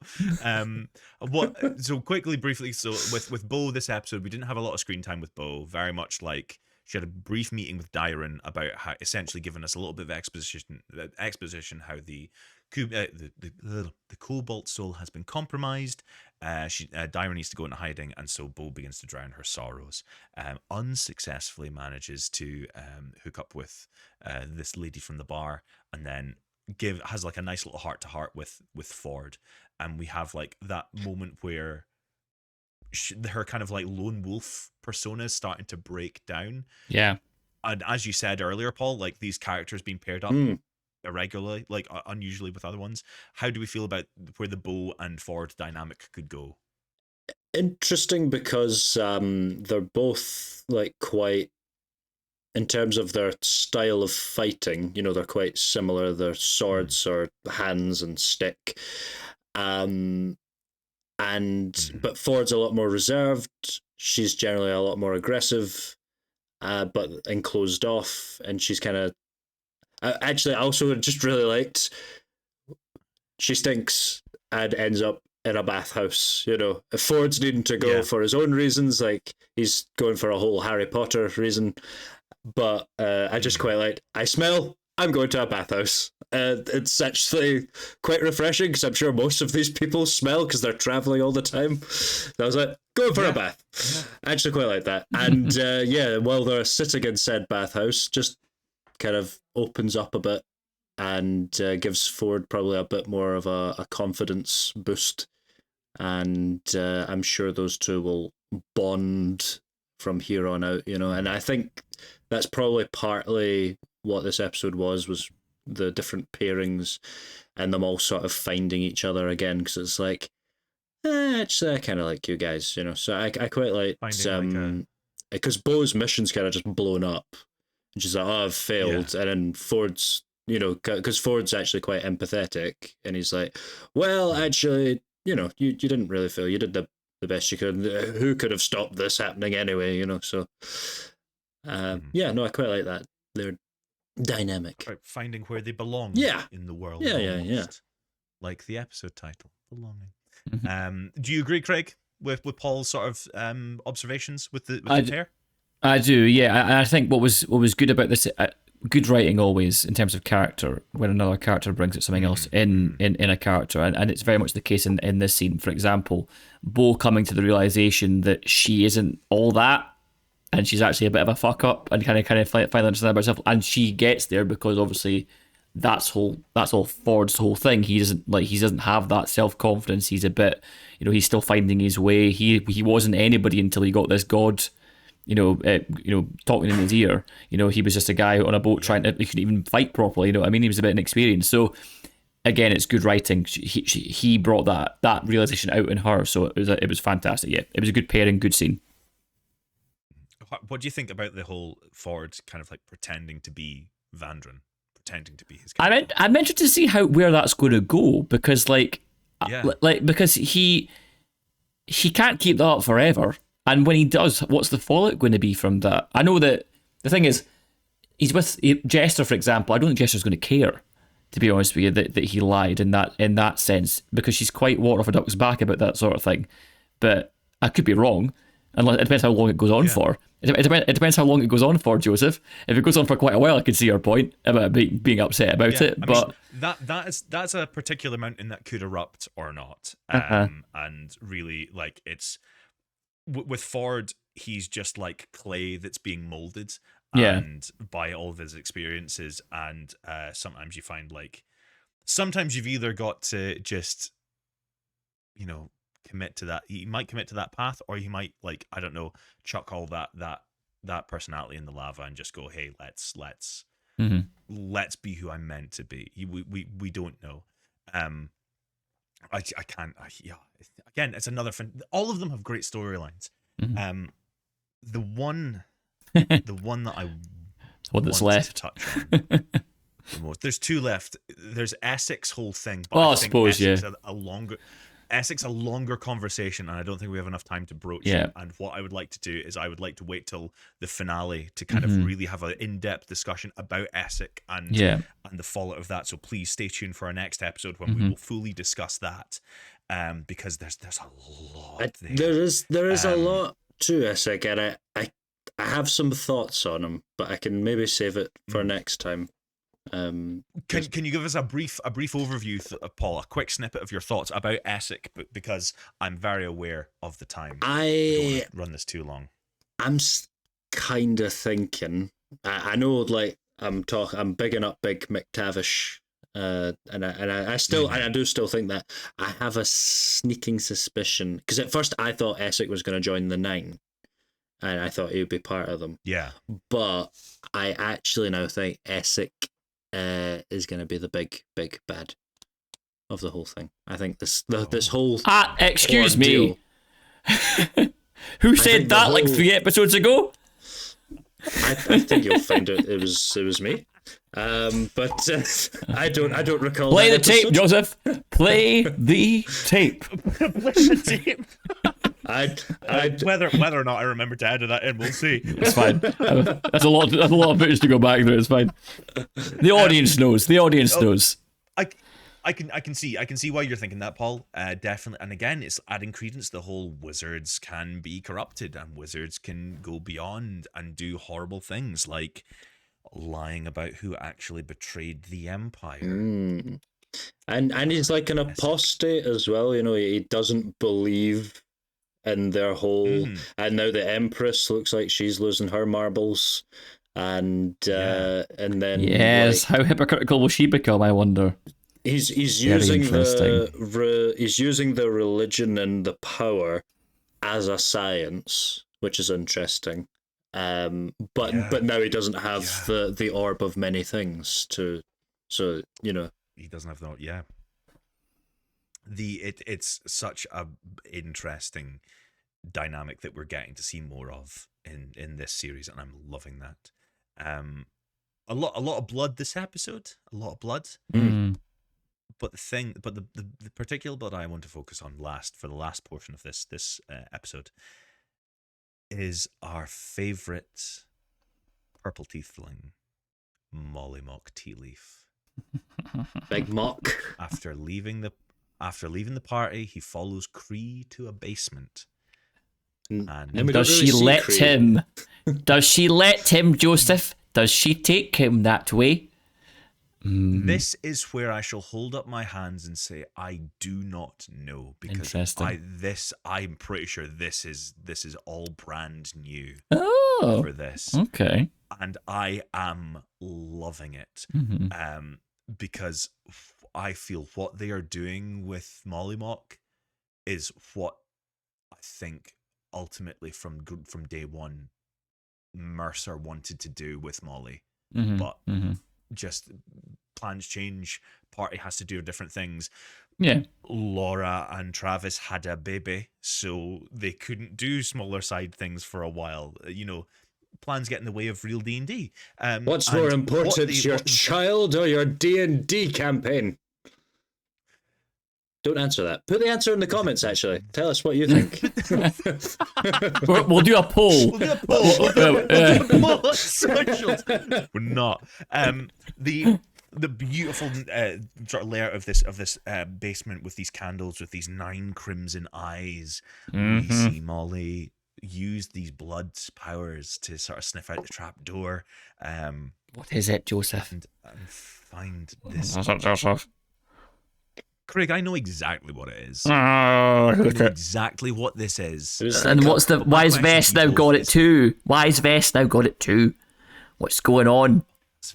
So quickly, briefly. So with Bo this episode, we didn't have a lot of screen time with Bo. Very much like she had a brief meeting with Dyron about how, essentially giving us a little bit of exposition how the cobalt soul has been compromised. Dyron needs to go into hiding, and so Bo begins to drown her sorrows. Unsuccessfully manages to hook up with this lady from the bar, and then has like a nice little heart to heart with Ford, and we have like that moment where her kind of like lone wolf persona is starting to break down. Yeah. And as you said earlier, Paul, like these characters being paired up irregularly, like unusually with other ones. How do we feel about where the Bo and Ford dynamic could go? Interesting, because they're both like quite, in terms of their style of fighting, they're quite similar. Their swords are hands and stick. But Ford's a lot more reserved. She's generally a lot more aggressive, but and closed off. And she's kind of, actually, I also just really liked, she stinks and ends up in a bathhouse. If Ford's needing to go for his own reasons, like he's going for a whole Harry Potter reason. But I just quite like, I smell, I'm going to a bathhouse. It's actually quite refreshing, because I'm sure most of these people smell because they're traveling all the time. So I was like, going for a bath. I actually quite like that. And while they're sitting in said bathhouse, just kind of opens up a bit and gives Ford probably a bit more of a confidence boost. And I'm sure those two will bond from here on out, and I think that's probably partly what this episode was the different pairings and them all sort of finding each other again, because it's like, actually I kind of like you guys, so I quite like because Bo's mission's kind of just blown up, and she's like, oh, I've failed. And then Ford's, because Ford's actually quite empathetic, and he's like, well, actually, you didn't really fail, you did the best you could. Who could have stopped this happening anyway, so I quite like that. They're dynamic, finding where they belong in the world. Yeah. Like the episode title, Belonging. Do you agree, Craig, with Paul's sort of observations with the pair? I do, yeah. I think what was good about this, good writing always in terms of character, when another character brings out something else in a character, and it's very much the case in this scene. For example, Bo coming to the realization that she isn't all that, and she's actually a bit of a fuck up, and kind of finally understand about herself, and she gets there because obviously that's all Ford's whole thing. He doesn't have that self-confidence. He's a bit, he's still finding his way. He wasn't anybody until he got this god, talking in his ear. He was just a guy on a boat he couldn't even fight properly. He was a bit inexperienced. So again, it's good writing. He brought that realization out in her. So it was fantastic. Yeah, it was a good pairing, good scene. What do you think about the whole Ford kind of like pretending to be Vandran, pretending to be his character? I'm interested to see where that's going to go, because because he can't keep that up forever. And when he does, what's the fallout going to be from that? I know that the thing is, he's with Jester, for example. I don't think Jester's going to care, to be honest with you, that he lied in that sense, because she's quite water off a duck's back about that sort of thing. But I could be wrong, and it depends how long it goes on for. It depends how long it goes on for, Joseph. If it goes on for quite a while, I can see your point about being upset about it. But that's a particular mountain that could erupt or not. And really, like, it's with Ford, he's just like clay that's being molded, and by all of his experiences. And sometimes you find sometimes you've either got to just, commit to that. He might commit to that path, or he might, I don't know, chuck all that personality in the lava and just go, hey, let's let's be who I'm meant to be. We don't know. I can't. Yeah. Again, it's another. All of them have great storylines. Mhm. The one that I What that's want left. to touch on the most. There's two left. There's Essex whole thing, but Oh, I I think suppose, Essex yeah. a longer conversation, and I don't think we have enough time to broach Yeah. it. And what I would like to do is I would like to wait till the finale to kind Mm-hmm. of really have an in-depth discussion about Essex and the fallout of that. So please stay tuned for our next episode when we will fully discuss that. Because there's a lot there. There is a lot to Essex, and I have some thoughts on him, but I can maybe save it for next time. Can you give us a brief overview, Paul? A quick snippet of your thoughts about Essex, because I'm very aware of the time. We don't want to run this too long. I'm kind of thinking. I know, like I'm bigging up Big McTavish, and I do still think that. I have a sneaking suspicion, because at first I thought Essex was going to join the Nine, and I thought he would be part of them. Yeah, but I actually now think Essex is going to be the big bad of the whole thing. I think this whole excuse ordeal, me. Who said that like 3 episodes ago? I think you'll find it was me. But I don't recall. Play the that tape, episode. Joseph. Play the tape. play the tape. I whether or not I remember to edit that in, we'll see. It's fine. That's a lot of footage to go back through. It's fine. The audience knows. The audience knows. I can see why you're thinking that, Paul. Definitely. And again, it's adding credence to the whole wizards can be corrupted and wizards can go beyond and do horrible things like lying about who actually betrayed the empire. And he's like an apostate as well. You know, he doesn't believe in their whole. And now the Empress looks like she's losing her marbles, and then yes, how hypocritical will she become? I wonder. He's Very using interesting. he's using the religion and the power as a science, which is interesting. But now he doesn't have the orb of many things to, so you know he doesn't have that. Yeah. It's such a interesting dynamic that we're getting to see more of in this series, and I'm loving that. A lot of blood this episode, a lot of blood. But the particular blood I want to focus on for the last portion of this episode is our favorite purple tiefling, Mollymock Tea Leaf. Big Mock. After leaving the party, he follows Cree to a basement. And does she let him? Does she let him, Joseph? Does she take him that way? This is where I shall hold up my hands and say I do not know, because I'm pretty sure this is all brand new for this. Okay. And I am loving it. Because I feel what they are doing with Mollymock is what I think ultimately from day one Mercer wanted to do with Molly. But just plans change, party has to do different things. Yeah. Laura and Travis had a baby, so they couldn't do smaller side things for a while. You know, plans get in the way of real D&D. What's more important, your child or your D&D campaign? Don't answer that. Put the answer in the comments, actually. Tell us what you think. We'll do a poll. We're not. The beautiful sort of layout of this basement with these candles with these 9 crimson eyes. We see Molly use these blood powers to sort of sniff out the trap door. What is it, Joseph? And find this. What's it, Joseph? Craig, I know exactly what it is. I know exactly what this is. And why's Vest now got it too? Why's Vest now got it too? What's going on?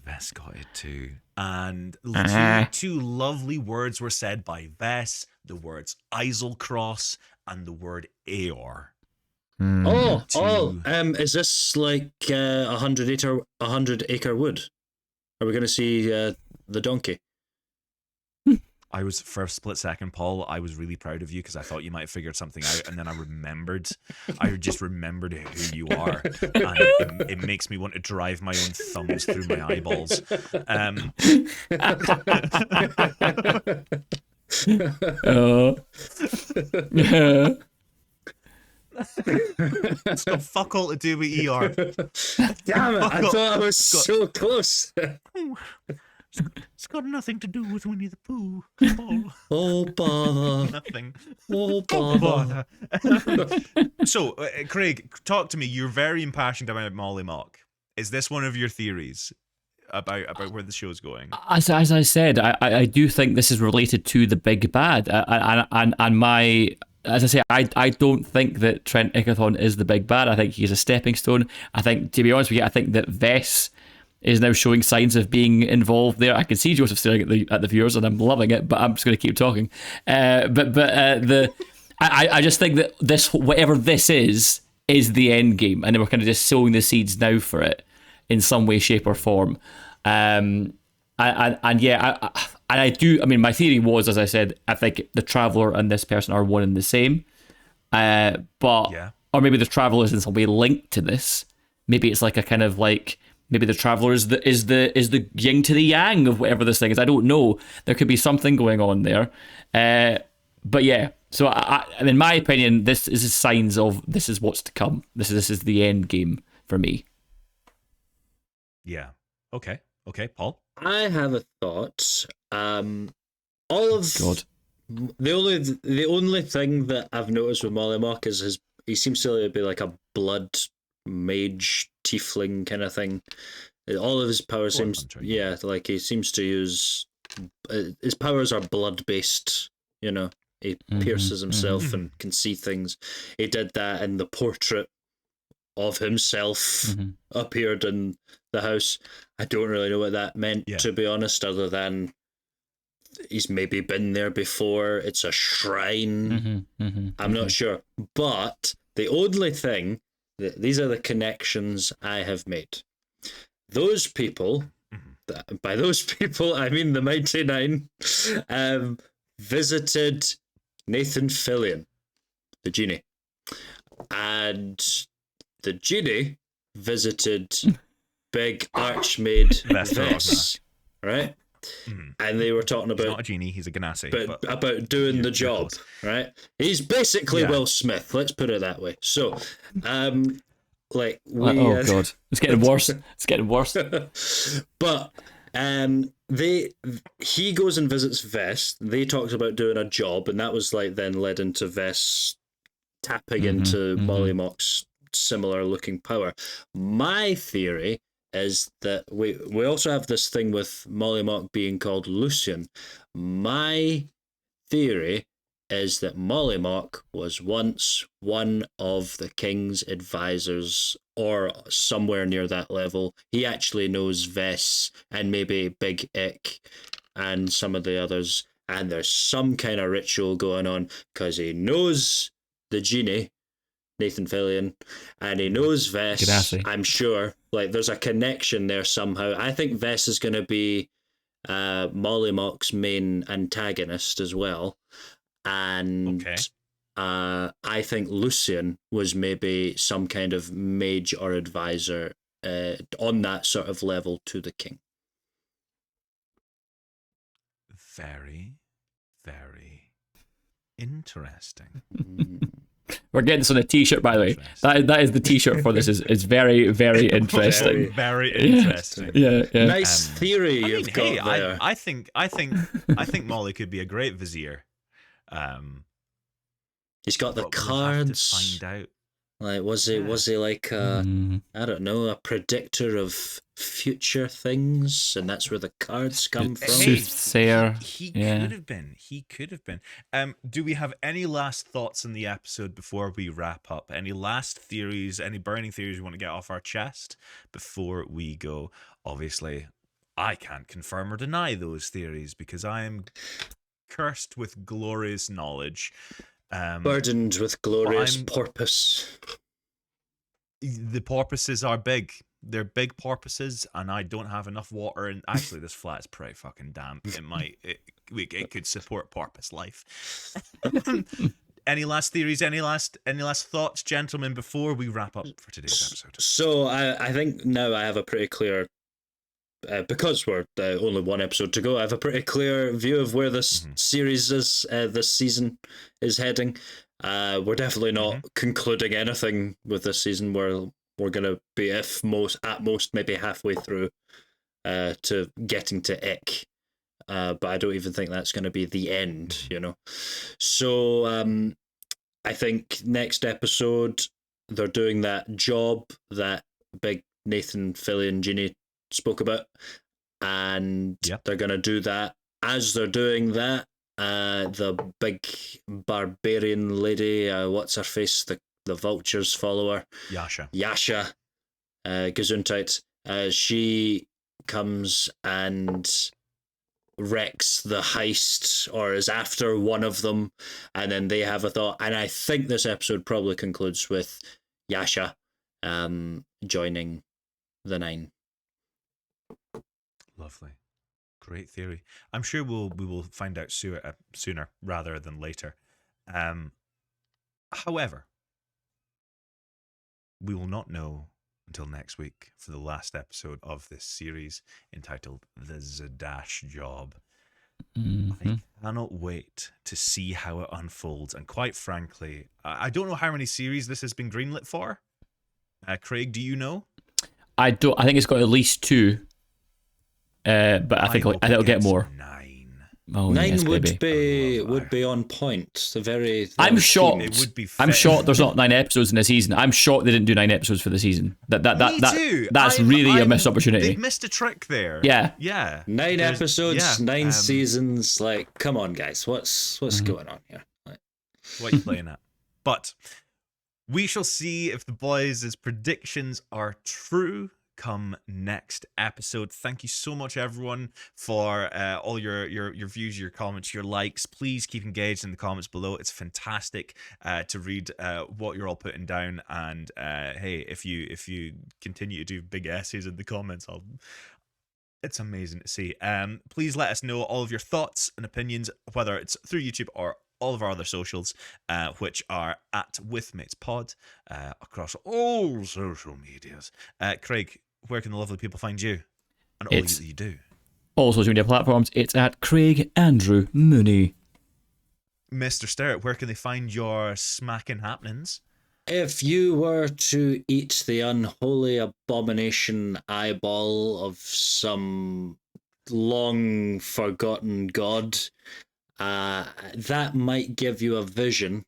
Vest got it too. And two lovely words were said by Vess, the words Eiselcross and the word Aor. Is this like 100 acre wood? Are we going to see the donkey? I was, for a split second, Paul, I was really proud of you because I thought you might have figured something out, and then I just remembered who you are, and it makes me want to drive my own thumbs through my eyeballs. It's got fuck all to do with ER. Damn it! I thought I was so close. It's got nothing to do with Winnie the Pooh. Oh bother! Nothing. Oh bother! So, Craig, talk to me. You're very impassioned about Molly Mock. Is this one of your theories about where the show's going? As I said, I do think this is related to the big bad, and my. As I say, I don't think that Trent Ickathon is the big bad. I think he's a stepping stone. I think, to be honest with you, I think that Vess is now showing signs of being involved there. I can see Joseph staring at the viewers, and I'm loving it. But I'm just going to keep talking. I just think that this, whatever this is the end game, and then we're kind of just sowing the seeds now for it in some way, shape, or form. And I do. I mean, my theory was, as I said, I think the Traveller and this person are one and the same. Or maybe the Traveller is in some way linked to this. Maybe it's like a kind of like, maybe the Traveller is the yin to the yang of whatever this thing is. I don't know. There could be something going on there. But yeah. So in my opinion, this is signs of this is what's to come. This is the end game for me. Yeah. Okay, Paul. I have a thought. All of God. the only thing that I've noticed with Mollymock is he seems to be like a blood mage tiefling kind of thing. All of his power seems, like he seems to use his powers are blood based. You know, he pierces himself and can see things. He did that in the portrait of himself appeared in the house. I don't really know what that meant, to be honest, other than he's maybe been there before. It's a shrine. I'm not sure. But the only thing, these are the connections I have made. Those people, by those people, I mean the Mighty Nein, visited Nathan Fillion, the genie. And the genie visited big archmaid Vess, right? And they were talking about, he's not a genie, he's a Ganassi, but about doing the job, right? He's basically Will Smith, let's put it that way. So, like we, oh god, it's getting worse. It's getting worse. But he goes and visits Vess. They talked about doing a job, and that was like then led into Vess tapping into Mollymock's similar looking power. My theory is that we also have this thing with Mollymock being called Lucian. My theory is that Mollymock was once one of the king's advisors or somewhere near that level. He actually knows Vess and maybe Big Ick and some of the others, and there's some kind of ritual going on because he knows the genie, Nathan Fillion, and he knows Vess. Ganassi. I'm sure. Like, there's a connection there somehow. I think Vess is going to be Mollymock's main antagonist as well. And I think Lucian was maybe some kind of mage or advisor on that sort of level to the king. Very, very interesting. We're getting this on a t-shirt, by the way. That is the t-shirt for this. Is very, very interesting. Very interesting. Yeah. Nice theory you've got there. I think Molly could be a great vizier. He's got the but cards. We'll have to find out. Like, was he like I don't know, a predictor of future things, and that's where the cards come from? Soothsayer. He could have been. Do we have any last thoughts on the episode before we wrap up? Any last theories? Any burning theories you want to get off our chest before we go? Obviously, I can't confirm or deny those theories because I am cursed with glorious knowledge. Burdened with glorious porpoise. The porpoises are big. They're big porpoises, and I don't have enough water. And actually, this flat's pretty fucking damp. It could support porpoise life. Any last theories? Any last thoughts, gentlemen, before we wrap up for today's episode? So I think now I have a pretty clear, because we're only one episode to go, I have a pretty clear view of where this series is, this season is heading. We're definitely not concluding anything with this season. We're gonna be at most maybe halfway through to getting to Ick. But I don't even think that's going to be the end, you know. So I think next episode they're doing that job that big Nathan, Philly, and Ginny spoke about, and they're going to do that. As they're doing that, the big barbarian lady, what's her face, the vultures follower, Yasha, Gesundheit, she comes and wrecks the heist, or is after one of them, and then they have a thought. And I think this episode probably concludes with Yasha joining the Nine. Lovely. Great theory. I'm sure we will find out sooner rather than later. However, we will not know until next week for the last episode of this series entitled The Zadash Job. I cannot wait to see how it unfolds. And quite frankly, I don't know how many series this has been greenlit for. Craig, do you know? I don't. I think it's got at least 2. But I think it'll get more. 9. Oh, 9 yes, would be on point. I'm shocked. It would be. I'm shocked there's not 9 episodes in the season. I'm shocked they didn't do 9 episodes for the season. Me too. That's really a missed opportunity. They've missed a trick there. Yeah. 9 episodes, 9 seasons. Like, come on, guys. What's going on here? Like, what are you playing at? But we shall see if the boys' predictions are true come next episode. Thank you so much, everyone, for all your views, your comments, your likes. Please keep engaged in the comments below. It's fantastic to read what you're all putting down. And hey, if you continue to do big essays in the comments, it's amazing to see. Please let us know all of your thoughts and opinions, whether it's through YouTube or all of our other socials, which are at WithMatesPod across all social medias. Craig, where can the lovely people find you and all that you do? All social media platforms. It's at Craig Andrew Mooney. Mr. Sterrett, where can they find your smacking happenings? If you were to eat the unholy abomination eyeball of some long forgotten god, that might give you a vision,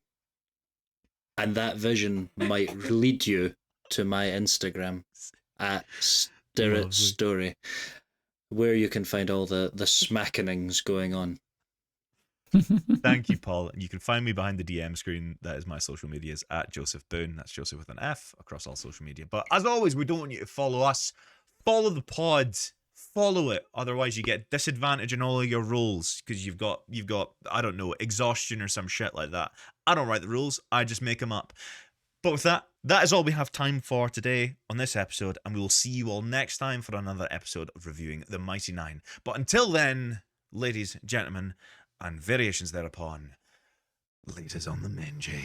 and that vision might lead you to my Instagram at Sterrett Story, where you can find all the smackenings going on. Thank you, Paul. And you can find me behind the DM screen. That is my social medias at Joseph Boone. That's Joseph with an F across all social media. But as always, we don't want you to follow us. Follow the pod. Follow it. Otherwise, you get disadvantage in all of your rolls because you've got I don't know, exhaustion or some shit like that. I don't write the rules. I just make them up. But with that is all we have time for today on this episode, and we will see you all next time for another episode of reviewing the Mighty Nein. But until then, ladies, gentlemen, and variations thereupon, ladies on the Minji.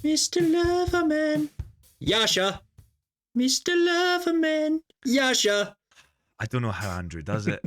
Mr. Loverman, Yasha. Mr. Loverman, Yasha. I don't know how Andrew does it.